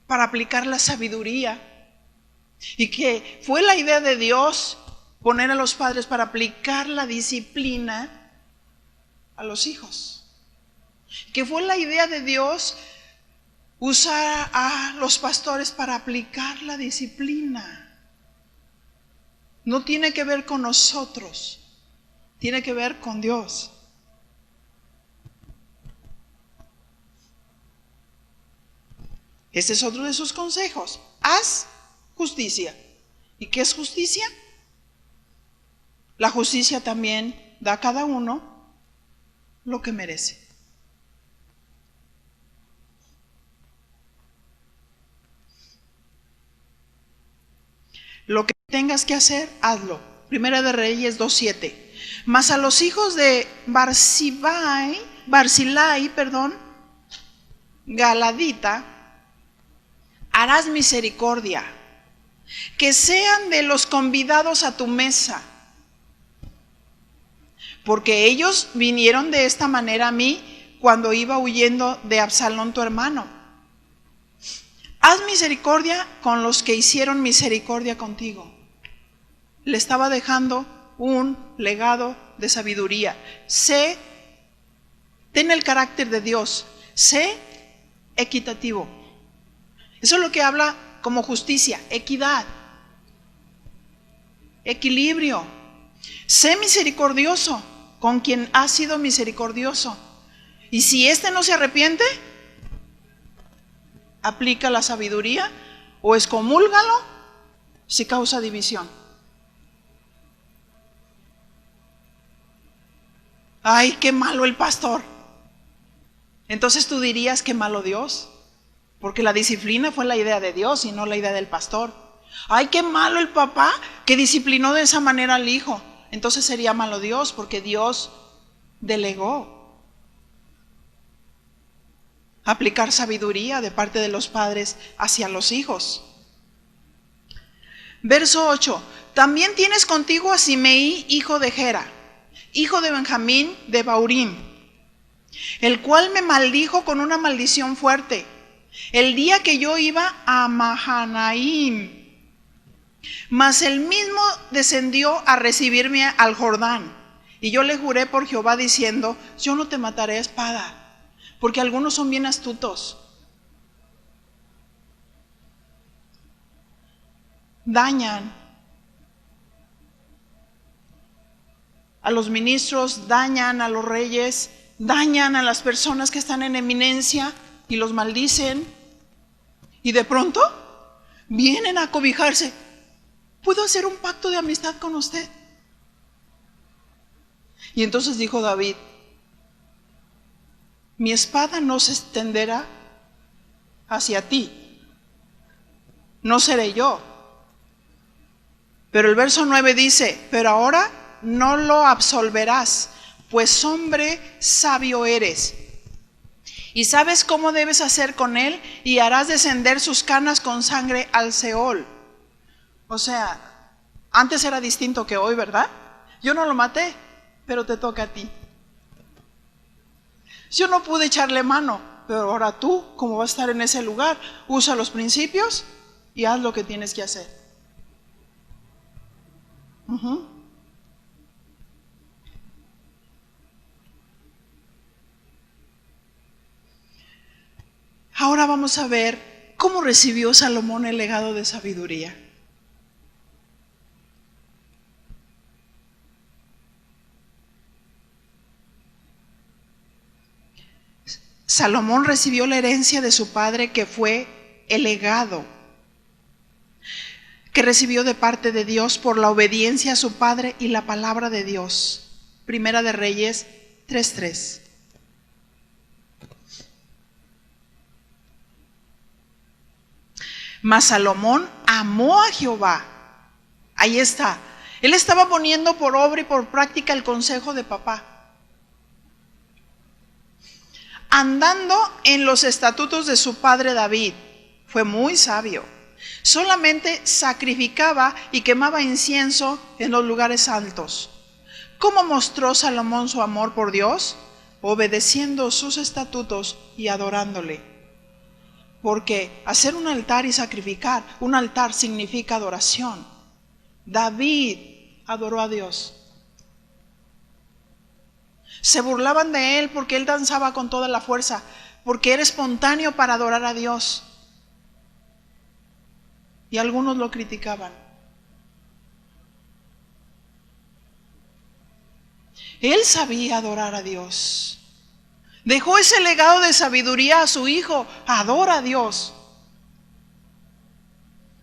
para aplicar la sabiduría y que fue la idea de Dios poner a los padres para aplicar la disciplina a los hijos, que fue la idea de Dios usar a los pastores para aplicar la disciplina. No tiene que ver con nosotros, tiene que ver con Dios. Este es otro de sus consejos. Haz justicia. ¿Y qué es justicia? La justicia también da a cada uno lo que merece. Lo que tengas que hacer, hazlo. Primera de Reyes 2:7. Mas a los hijos de Barzilai, Galadita, harás misericordia, que sean de los convidados a tu mesa, porque ellos vinieron de esta manera a mí cuando iba huyendo de Absalón tu hermano. Haz misericordia con los que hicieron misericordia contigo. Le estaba dejando un legado de sabiduría. Ten el carácter de Dios, sé equitativo. Eso es lo que habla como justicia, equidad, equilibrio. Sé misericordioso con quien ha sido misericordioso. Y si éste no se arrepiente, aplica la sabiduría o excomúlgalo si causa división. Ay, qué malo el pastor. Entonces tú dirías qué malo Dios, porque la disciplina fue la idea de Dios y no la idea del pastor. Ay, qué malo el papá que disciplinó de esa manera al hijo. Entonces sería malo Dios, porque Dios delegó aplicar sabiduría de parte de los padres hacia los hijos. Verso 8. También tienes contigo a Simeí, hijo de Gera, hijo de Benjamín de Baurim, el cual me maldijo con una maldición fuerte el día que yo iba a Mahanaim. Mas él mismo descendió a recibirme al Jordán, y yo le juré por Jehová diciendo, yo no te mataré a espada, porque algunos son bien astutos. Dañan a los ministros, dañan a los reyes, dañan a las personas que están en eminencia y los maldicen. Y de pronto vienen a cobijarse. ¿Puedo hacer un pacto de amistad con usted? Y entonces dijo David, mi espada no se extenderá hacia ti, no seré yo. Pero el verso 9 dice, pero ahora no lo absolverás, pues hombre sabio eres. Y sabes cómo debes hacer con él, y harás descender sus canas con sangre al Seol. O sea, antes era distinto que hoy, ¿verdad? Yo no lo maté, pero te toca a ti. Yo no pude echarle mano, pero ahora tú, como vas a estar en ese lugar, usa los principios y haz lo que tienes que hacer. Ahora vamos a ver cómo recibió Salomón el legado de sabiduría. Salomón recibió la herencia de su padre, que fue el legado que recibió de parte de Dios por la obediencia a su padre y la palabra de Dios. Primera de Reyes 3:3. Mas Salomón amó a Jehová. Ahí está. Él estaba poniendo por obra y por práctica el consejo de papá, andando en los estatutos de su padre David. Fue muy sabio. Solamente sacrificaba y quemaba incienso en los lugares altos. ¿Cómo mostró Salomón su amor por Dios? Obedeciendo sus estatutos y adorándole. Porque hacer un altar y sacrificar, un altar significa adoración. David adoró a Dios. Se burlaban de él porque él danzaba con toda la fuerza, porque era espontáneo para adorar a Dios. Y algunos lo criticaban. Él sabía adorar a Dios. Dejó ese legado de sabiduría a su hijo. Adora a Dios.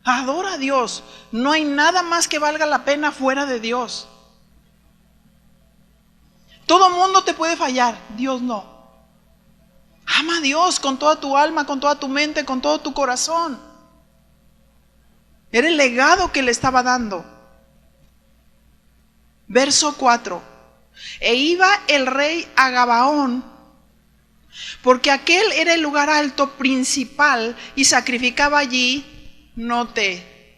Adora a Dios. No hay nada más que valga la pena fuera de Dios. Todo mundo te puede fallar, Dios no. Ama a Dios con toda tu alma, con toda tu mente, con todo tu corazón. Era el legado que le estaba dando. Verso 4. E iba el rey a Gabaón, porque aquel era el lugar alto principal, y sacrificaba allí, note,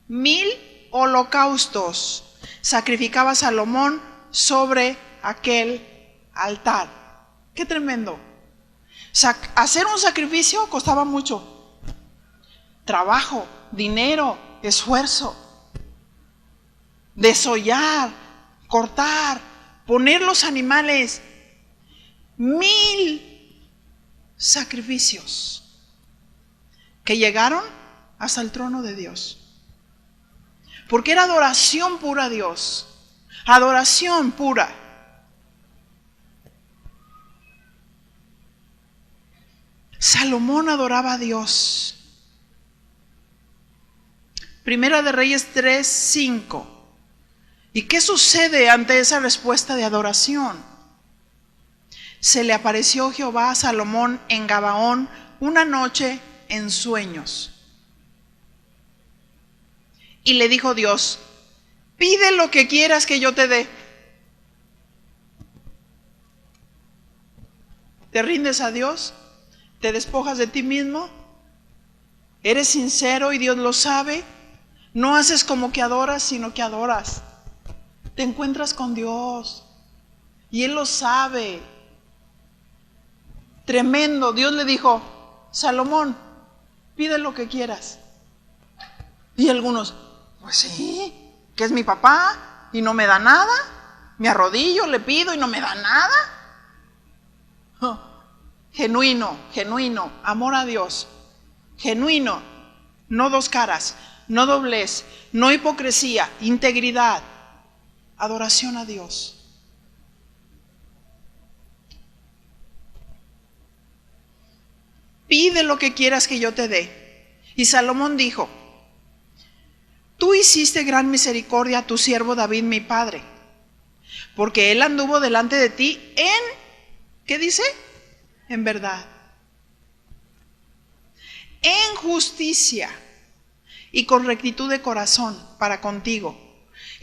1000 holocaustos. Sacrificaba Salomón sobre aquel altar. ¡Qué tremendo! Hacer un sacrificio costaba mucho. Trabajo, dinero, esfuerzo. Desollar, cortar, poner los animales. 1000 sacrificios que llegaron hasta el trono de Dios. Porque era adoración pura a Dios. Adoración pura. Salomón adoraba a Dios. Primera de Reyes 3:5. ¿Y qué sucede ante esa respuesta de adoración? Se le apareció Jehová a Salomón en Gabaón una noche en sueños. Y le dijo Dios: pide lo que quieras que yo te dé. ¿Te rindes a Dios? ¿Te despojas de ti mismo? ¿Eres sincero y Dios lo sabe? No haces como que adoras, sino que adoras. Te encuentras con Dios y Él lo sabe. Tremendo. Dios le dijo: Salomón, pide lo que quieras. Y algunos: pues sí, que es mi papá y no me da nada. Me arrodillo, le pido y no me da nada. Genuino, amor a Dios. Genuino, no dos caras, no doblez, no hipocresía, integridad, adoración a Dios. Pide lo que quieras que yo te dé. Y Salomón dijo: tú hiciste gran misericordia a tu siervo David mi padre, porque él anduvo delante de ti en, ¿qué dice? En verdad, en justicia y con rectitud de corazón para contigo.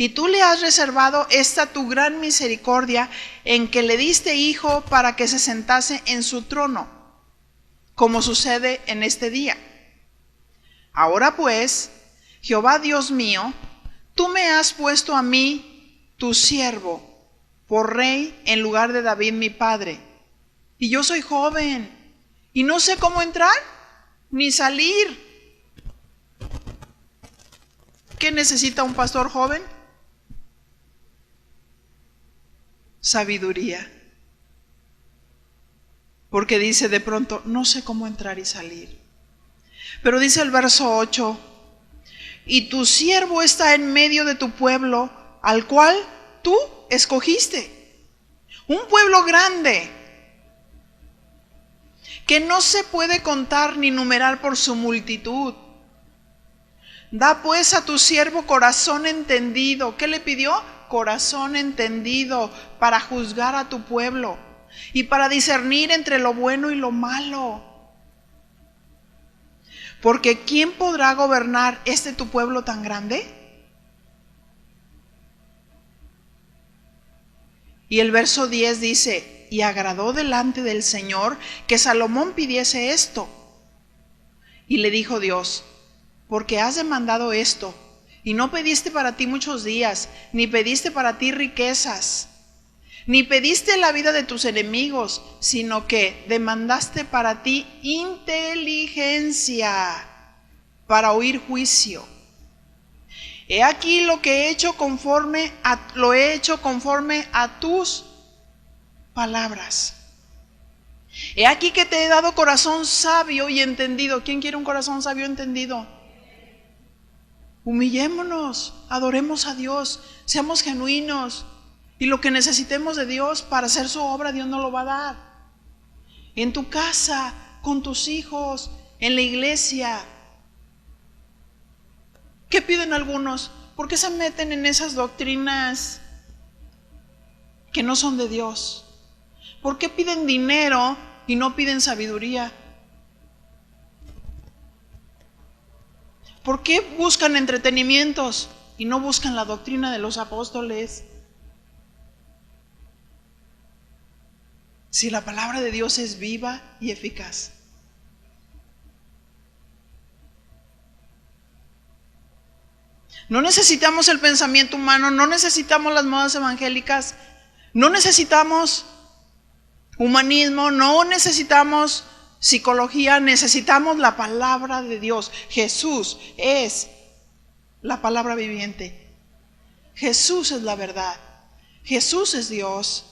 Y tú le has reservado esta tu gran misericordia en que le diste hijo para que se sentase en su trono, como sucede en este día. Ahora pues, Jehová Dios mío, tú me has puesto a mí, tu siervo, por rey en lugar de David mi padre. Y yo soy joven, y no sé cómo entrar ni salir. ¿Qué necesita un pastor joven? Sabiduría. Porque dice de pronto, no sé cómo entrar y salir. Pero dice el verso 8, y tu siervo está en medio de tu pueblo, al cual tú escogiste. Un pueblo grande, que no se puede contar ni numerar por su multitud. Da pues a tu siervo corazón entendido. ¿Qué le pidió? Corazón entendido para juzgar a tu pueblo y para discernir entre lo bueno y lo malo. Porque ¿quién podrá gobernar tu pueblo tan grande? Y el verso 10 dice, y agradó delante del Señor que Salomón pidiese esto. Y le dijo Dios, porque has demandado esto, y no pediste para ti muchos días, ni pediste para ti riquezas, ni pediste la vida de tus enemigos, sino que demandaste para ti inteligencia para oír juicio. He aquí lo he hecho conforme a tus palabras. He aquí que te he dado corazón sabio y entendido. ¿Quién quiere un corazón sabio y entendido? Humillémonos, adoremos a Dios, seamos genuinos, y lo que necesitemos de Dios para hacer su obra, Dios nos lo va a dar. En tu casa, con tus hijos, en la iglesia. ¿Qué piden algunos? ¿Por qué se meten en esas doctrinas que no son de Dios? ¿Por qué piden dinero y no piden sabiduría? ¿Por qué buscan entretenimientos y no buscan la doctrina de los apóstoles? Si la palabra de Dios es viva y eficaz. No necesitamos el pensamiento humano, no necesitamos las modas evangélicas, no necesitamos humanismo, no necesitamos psicología, necesitamos la palabra de Dios. Jesús es la palabra viviente. Jesús es la verdad. Jesús es Dios.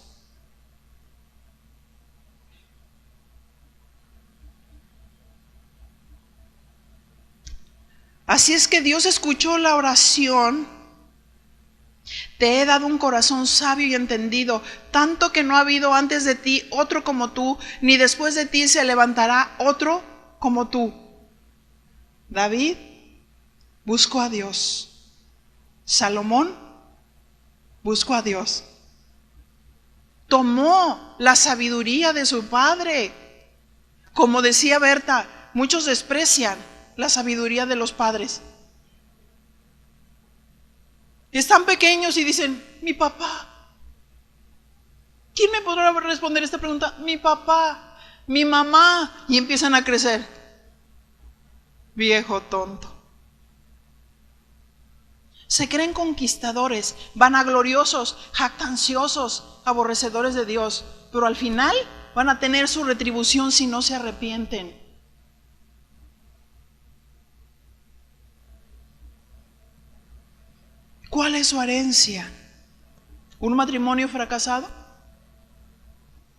Así es que Dios escuchó la oración. Te he dado un corazón sabio y entendido, tanto que no ha habido antes de ti otro como tú, ni después de ti se levantará otro como tú. David buscó a Dios. Salomón buscó a Dios. Tomó la sabiduría de su padre. Como decía Berta, muchos desprecian la sabiduría de los padres. Están pequeños y dicen, mi papá. ¿Quién me podrá responder esta pregunta? Mi papá, mi mamá. Y empiezan a crecer. Viejo tonto. Se creen conquistadores, vanagloriosos, jactanciosos, aborrecedores de Dios. Pero al final van a tener su retribución si no se arrepienten. ¿Cuál es su herencia? ¿Un matrimonio fracasado?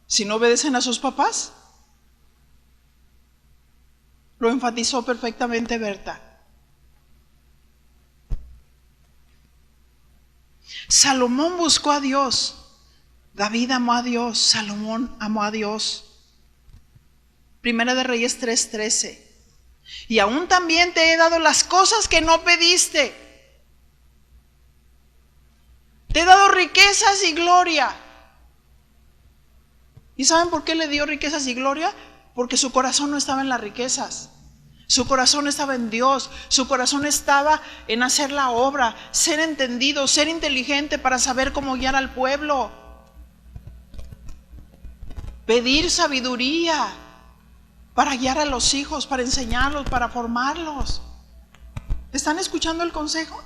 ¿Si no obedecen a sus papás? Lo enfatizó perfectamente Berta. Salomón buscó a Dios. David amó a Dios. Salomón amó a Dios. Primera de Reyes 3:13. Y aún también te he dado las cosas que no pediste. Te he dado riquezas y gloria. ¿Y saben por qué le dio riquezas y gloria? Porque su corazón no estaba en las riquezas. Su corazón estaba en Dios, su corazón estaba en hacer la obra, ser entendido, ser inteligente para saber cómo guiar al pueblo, pedir sabiduría para guiar a los hijos, para enseñarlos, para formarlos. ¿Están escuchando el consejo?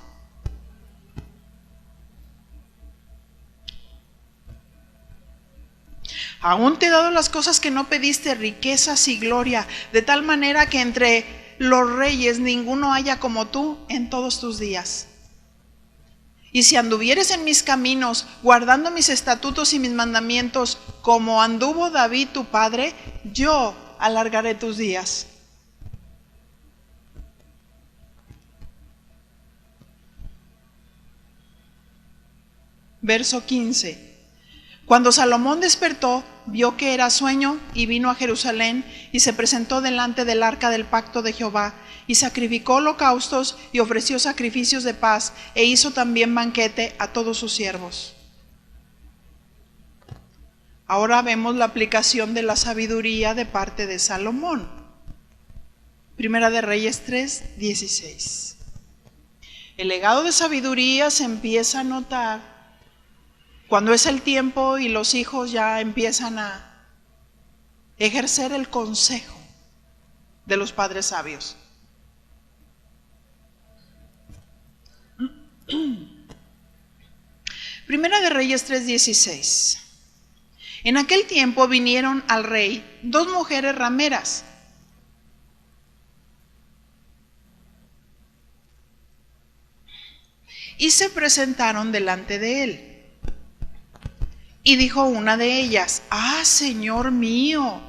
Aún te he dado las cosas que no pediste, riquezas y gloria, de tal manera que entre los reyes ninguno haya como tú en todos tus días. Y si anduvieres en mis caminos, guardando mis estatutos y mis mandamientos, como anduvo David tu padre, yo alargaré tus días. Verso 15. Cuando Salomón despertó, vio que era sueño y vino a Jerusalén y se presentó delante del arca del pacto de Jehová y sacrificó holocaustos y ofreció sacrificios de paz e hizo también banquete a todos sus siervos. Ahora vemos la aplicación de la sabiduría de parte de Salomón. Primera de Reyes 3:16. El legado de sabiduría se empieza a notar cuando es el tiempo y los hijos ya empiezan a ejercer el consejo de los padres sabios. Primera de Reyes 3:16. En aquel tiempo vinieron al rey 2 mujeres rameras, y se presentaron delante de él. Y dijo una de ellas: Señor mío,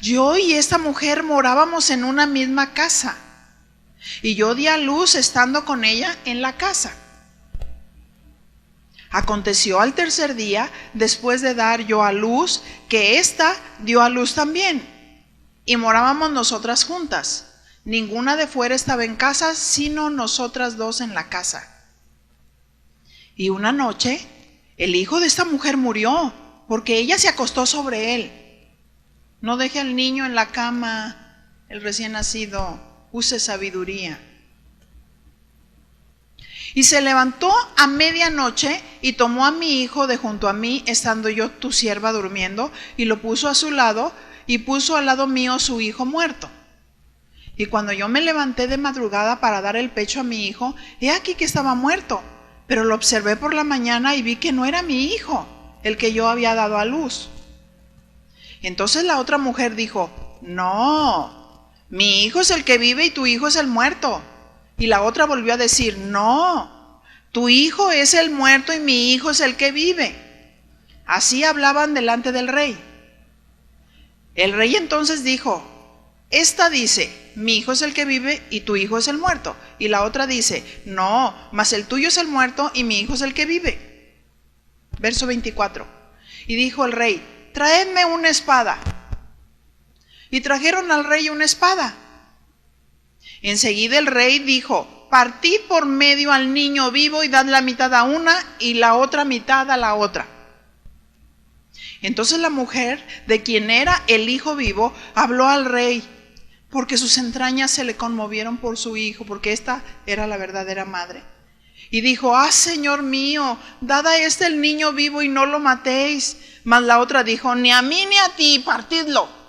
yo y esta mujer morábamos en una misma casa, y yo di a luz estando con ella en la casa. Aconteció al tercer día, después de dar yo a luz, que ésta dio a luz también, y morábamos nosotras juntas. Ninguna de fuera estaba en casa, sino nosotras 2 en la casa. Y una noche el hijo de esta mujer murió, porque ella se acostó sobre él. No deje al niño en la cama, el recién nacido, use sabiduría. Y se levantó a medianoche y tomó a mi hijo de junto a mí, estando yo tu sierva durmiendo, y lo puso a su lado, y puso al lado mío su hijo muerto. Y cuando yo me levanté de madrugada para dar el pecho a mi hijo, he aquí que estaba muerto. Pero lo observé por la mañana y vi que no era mi hijo, el que yo había dado a luz. Entonces la otra mujer dijo: No, mi hijo es el que vive y tu hijo es el muerto. Y la otra volvió a decir: No, tu hijo es el muerto y mi hijo es el que vive. Así hablaban delante del rey. El rey entonces dijo: Esta dice: mi hijo es el que vive y tu hijo es el muerto. Y la otra dice: No, mas el tuyo es el muerto y mi hijo es el que vive. Verso 24. Y dijo el rey: Traedme una espada. Y trajeron al rey una espada. Enseguida el rey dijo: Partid por medio al niño vivo y dad la mitad a una y la otra mitad a la otra. Entonces la mujer, de quien era el hijo vivo, habló al rey, porque sus entrañas se le conmovieron por su hijo, porque esta era la verdadera madre. Y dijo: Señor mío, dad a este el niño vivo y no lo matéis. Mas la otra dijo: Ni a mí ni a ti, partidlo.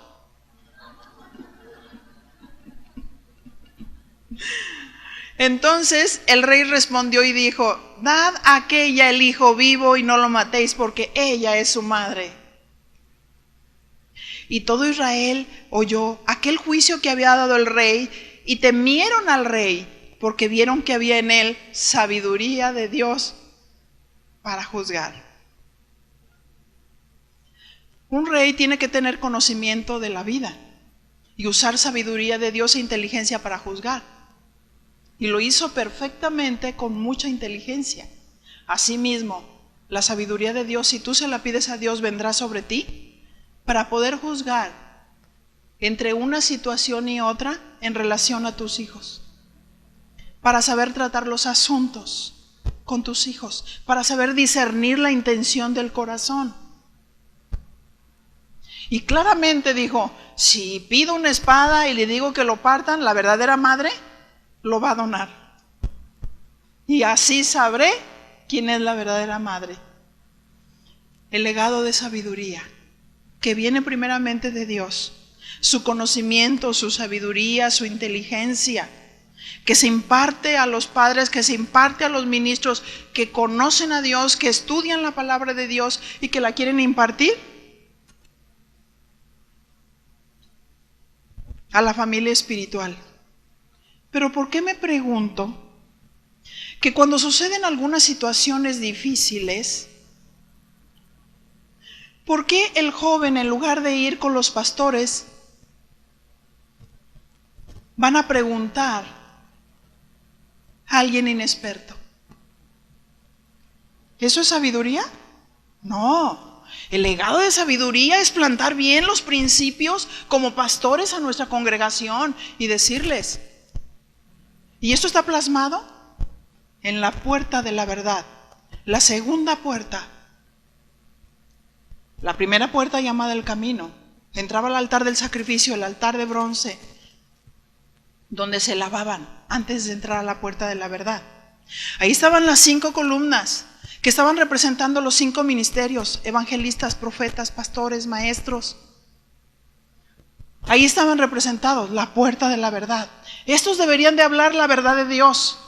Entonces el rey respondió y dijo: Dad a aquella el hijo vivo y no lo matéis, porque ella es su madre. Y todo Israel oyó aquel juicio que había dado el rey, y temieron al rey, porque vieron que había en él sabiduría de Dios para juzgar. Un rey tiene que tener conocimiento de la vida y usar sabiduría de Dios e inteligencia para juzgar. Y lo hizo perfectamente, con mucha inteligencia. Asimismo, la sabiduría de Dios, si tú se la pides a Dios, vendrá sobre ti para poder juzgar entre una situación y otra en relación a tus hijos, para saber tratar los asuntos con tus hijos, para saber discernir la intención del corazón. Y claramente dijo, si pido una espada y le digo que lo partan, la verdadera madre lo va a donar. Y así sabré quién es la verdadera madre. El legado de sabiduría que viene primeramente de Dios, su conocimiento, su sabiduría, su inteligencia, que se imparte a los padres, que se imparte a los ministros que conocen a Dios, que estudian la palabra de Dios y que la quieren impartir a la familia espiritual. Pero ¿por qué me pregunto que cuando suceden algunas situaciones difíciles, por qué el joven, en lugar de ir con los pastores, van a preguntar a alguien inexperto? ¿Eso es sabiduría? No. El legado de sabiduría es plantar bien los principios como pastores a nuestra congregación y decirles, y esto está plasmado en la puerta de la verdad, la segunda puerta. La primera puerta llamada el camino, entraba al altar del sacrificio, el altar de bronce, donde se lavaban antes de entrar a la puerta de la verdad. Ahí estaban las 5 columnas que estaban representando los 5 ministerios: evangelistas, profetas, pastores, maestros. Ahí estaban representados la puerta de la verdad. Estos deberían de hablar la verdad de Dios.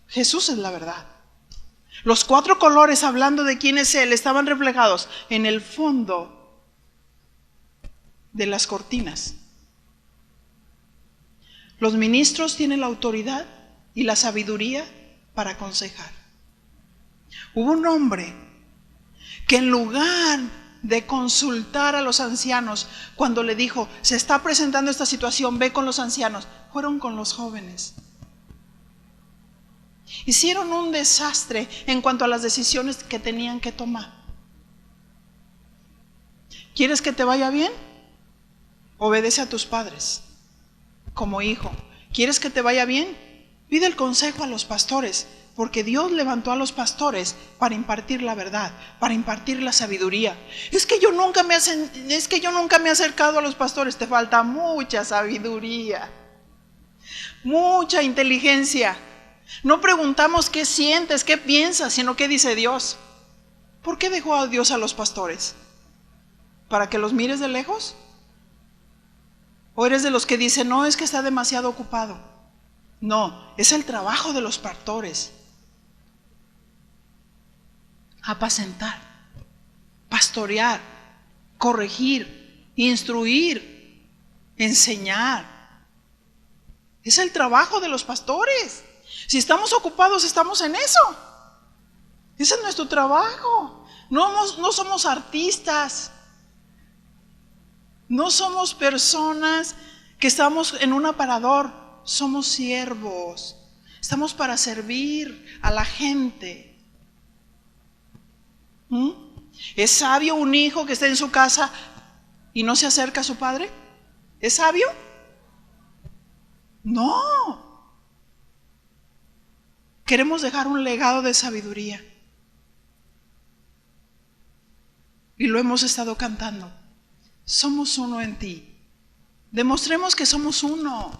Jesús es la verdad. Los 4 colores, hablando de quién es Él, estaban reflejados en el fondo de las cortinas. Los ministros tienen la autoridad y la sabiduría para aconsejar. Hubo un hombre que, en lugar de consultar a los ancianos, cuando le dijo, se está presentando esta situación, ve con los ancianos, fueron con los jóvenes. Hicieron un desastre en cuanto a las decisiones que tenían que tomar. ¿Quieres que te vaya bien? Obedece a tus padres como hijo. ¿Quieres que te vaya bien? Pide el consejo a los pastores, porque Dios levantó a los pastores para impartir la verdad, para impartir la sabiduría. Es que yo nunca me he acercado a los pastores. Te falta mucha sabiduría, mucha inteligencia. No preguntamos qué sientes, qué piensas, sino qué dice Dios. ¿Por qué dejó a Dios a los pastores? ¿Para que los mires de lejos? ¿O eres de los que dicen, no, es que está demasiado ocupado? No, es el trabajo de los pastores. Apacentar, pastorear, corregir, instruir, enseñar. Es el trabajo de los pastores. Si estamos ocupados, estamos en eso. Ese es nuestro trabajo. No somos artistas. No somos personas que estamos en un aparador. Somos siervos. Estamos para servir a la gente. ¿Es sabio un hijo que está en su casa y no se acerca a su padre? ¿Es sabio? No. Queremos dejar un legado de sabiduría. Y lo hemos estado cantando. Somos uno en ti. Demostremos que somos uno,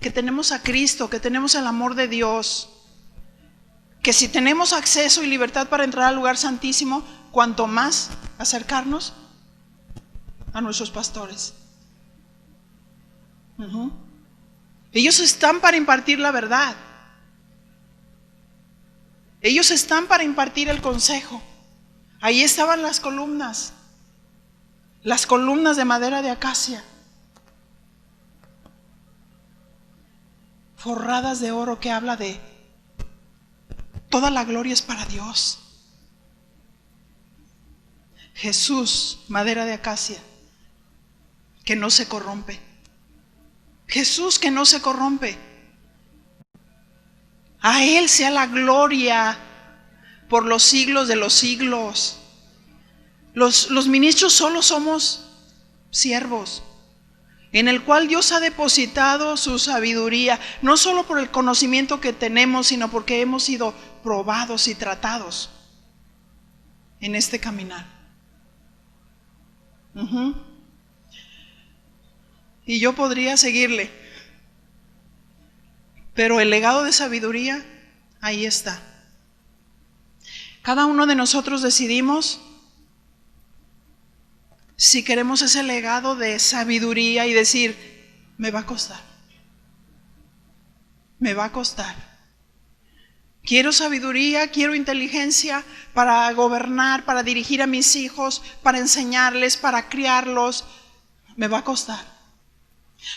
que tenemos a Cristo, que tenemos el amor de Dios. Que si tenemos acceso y libertad para entrar al lugar santísimo, cuanto más acercarnos a nuestros pastores. Ellos están para impartir la verdad. Ellos están para impartir el consejo. Ahí estaban las columnas de madera de acacia, forradas de oro, que habla de toda la gloria es para Dios. Jesús, madera de acacia, que no se corrompe. Jesús, que no se corrompe. A Él sea la gloria por los siglos de los siglos. Los ministros solo somos siervos, en el cual Dios ha depositado su sabiduría, no solo por el conocimiento que tenemos, sino porque hemos sido probados y tratados en este caminar. Y yo podría seguirle, pero el legado de sabiduría, ahí está. Cada uno de nosotros decidimos si queremos ese legado de sabiduría y decir, me va a costar. Me va a costar. Quiero sabiduría, quiero inteligencia para gobernar, para dirigir a mis hijos, para enseñarles, para criarlos. Me va a costar.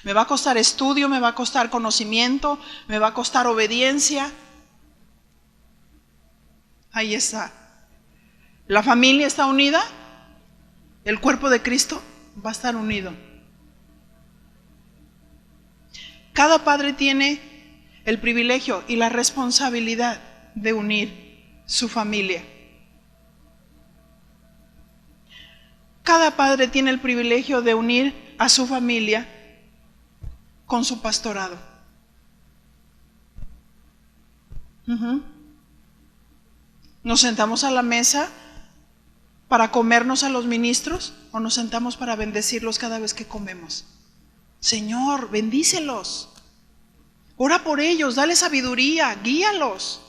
Me va a costar estudio, me va a costar conocimiento, me va a costar obediencia. Ahí está. La familia está unida, el cuerpo de Cristo va a estar unido. Cada padre tiene el privilegio y la responsabilidad de unir su familia. Cada padre tiene el privilegio de unir a su familia con su pastorado. ¿Nos sentamos a la mesa para comernos a los ministros o nos sentamos para bendecirlos cada vez que comemos? Señor, bendícelos. Ora por ellos, dale sabiduría, guíalos.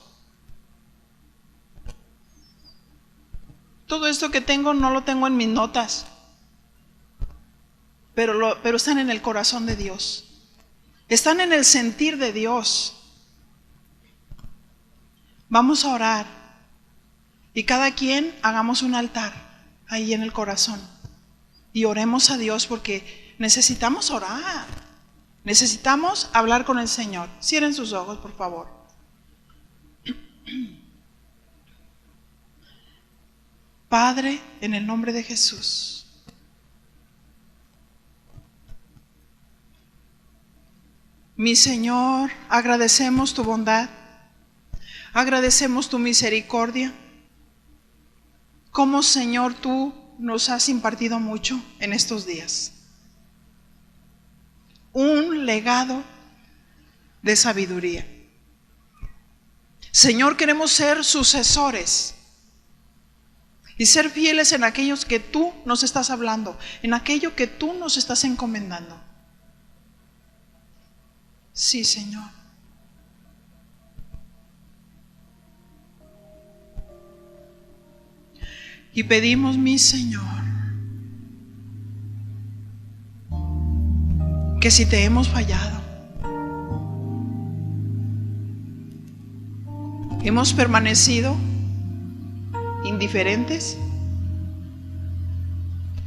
Todo esto que tengo no lo tengo en mis notas, pero están en el corazón de Dios. Están en el sentir de Dios. Vamos a orar y cada quien hagamos un altar ahí en el corazón y oremos a Dios porque necesitamos orar. Necesitamos hablar con el Señor. Cierren sus ojos, por favor. Padre, en el nombre de Jesús, mi Señor, agradecemos tu bondad, agradecemos tu misericordia. Como Señor, tú nos has impartido mucho en estos días. Un legado de sabiduría. Señor, queremos ser sucesores y ser fieles en aquellos que tú nos estás hablando, en aquello que tú nos estás encomendando. Sí, Señor. Y pedimos, mi Señor, que si te hemos fallado, hemos permanecido indiferentes,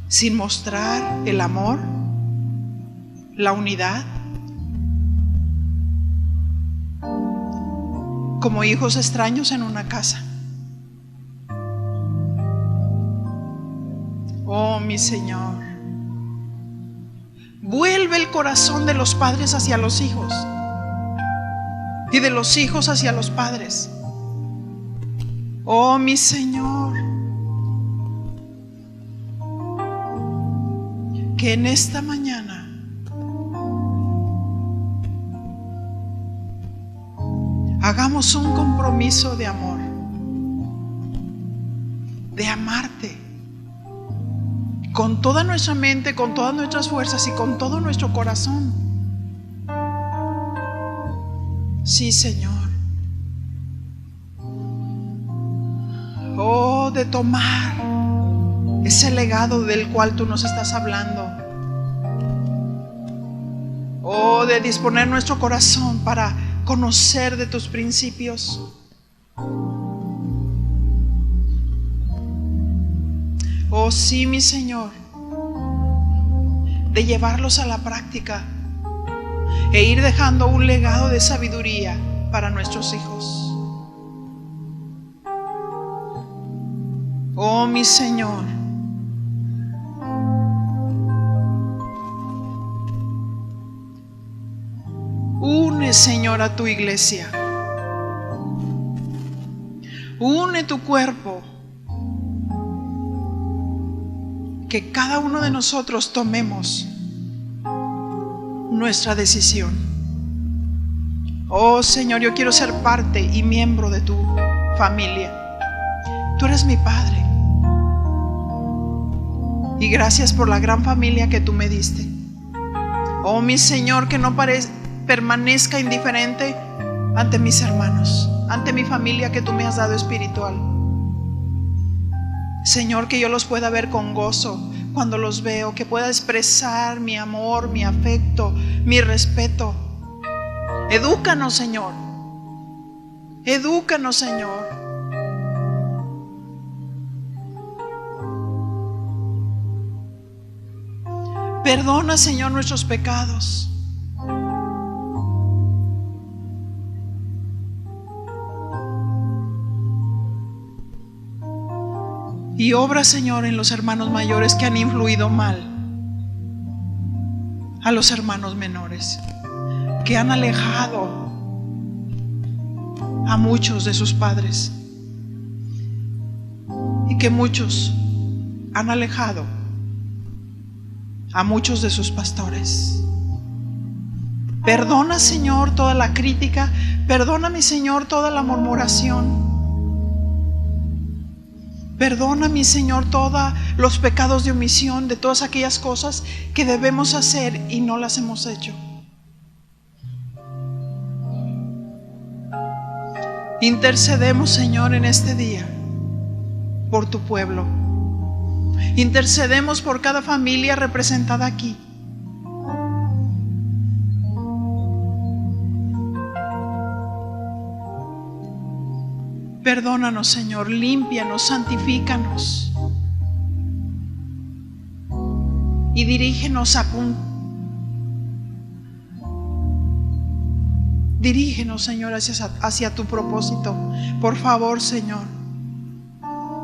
sin mostrar el amor, la unidad, como hijos extraños en una casa. Oh, mi Señor, vuelve el corazón de los padres hacia los hijos y de los hijos hacia los padres. Oh, mi Señor, que en esta mañana hagamos un compromiso de amor, de amarte con toda nuestra mente, con todas nuestras fuerzas y con todo nuestro corazón. Sí, Señor. Oh, de tomar ese legado del cual tú nos estás hablando. Oh, de disponer nuestro corazón para conocer de tus principios. Oh, sí, mi Señor, de llevarlos a la práctica e ir dejando un legado de sabiduría para nuestros hijos. Oh, mi Señor, une, Señor, a tu iglesia. Une tu cuerpo. Que cada uno de nosotros tomemos nuestra decisión. Oh, Señor, yo quiero ser parte y miembro de tu familia. Tú eres mi Padre. Y gracias por la gran familia que tú me diste. Oh, mi Señor, que no permanezca indiferente ante mis hermanos, ante mi familia que tú me has dado espiritual. Señor, que yo los pueda ver con gozo cuando los veo, que pueda expresar mi amor, mi afecto, mi respeto. Edúcanos, Señor. Edúcanos, Señor. Perdona, Señor, nuestros pecados. Y obra, Señor, en los hermanos mayores que han influido mal a los hermanos menores, que han alejado a muchos de sus padres, y que muchos han alejado a muchos de sus pastores. Perdona, Señor, toda la crítica. Perdona, mi Señor, toda la murmuración. Perdona, mi Señor, todos los pecados de omisión, de todas aquellas cosas que debemos hacer y no las hemos hecho. Intercedemos, Señor, en este día por tu pueblo. Intercedemos por cada familia representada aquí. Perdónanos, Señor, límpianos, santifícanos y dirígenos dirígenos, Señor, hacia tu propósito. Por favor, Señor.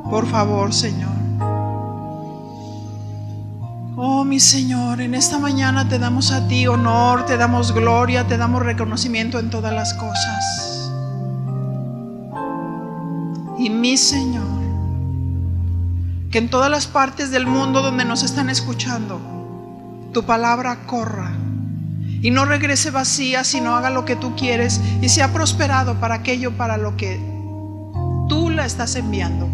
Por favor, Señor. Oh, mi Señor, en esta mañana te damos a ti honor, te damos gloria, te damos reconocimiento en todas las cosas. Y mi Señor, que en todas las partes del mundo donde nos están escuchando, tu palabra corra y no regrese vacía, sino haga lo que tú quieres y sea prosperado para aquello para lo que tú la estás enviando.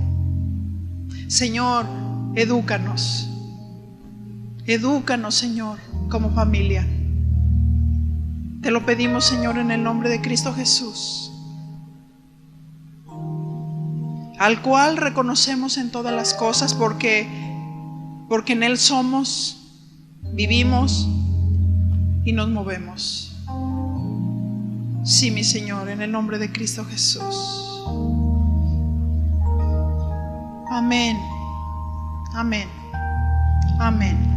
Señor, edúcanos. Edúcanos, Señor, como familia. Te lo pedimos, Señor, en el nombre de Cristo Jesús, al cual reconocemos en todas las cosas, porque en Él somos, vivimos y nos movemos. Sí, mi Señor, en el nombre de Cristo Jesús. Amén. Amén. Amén.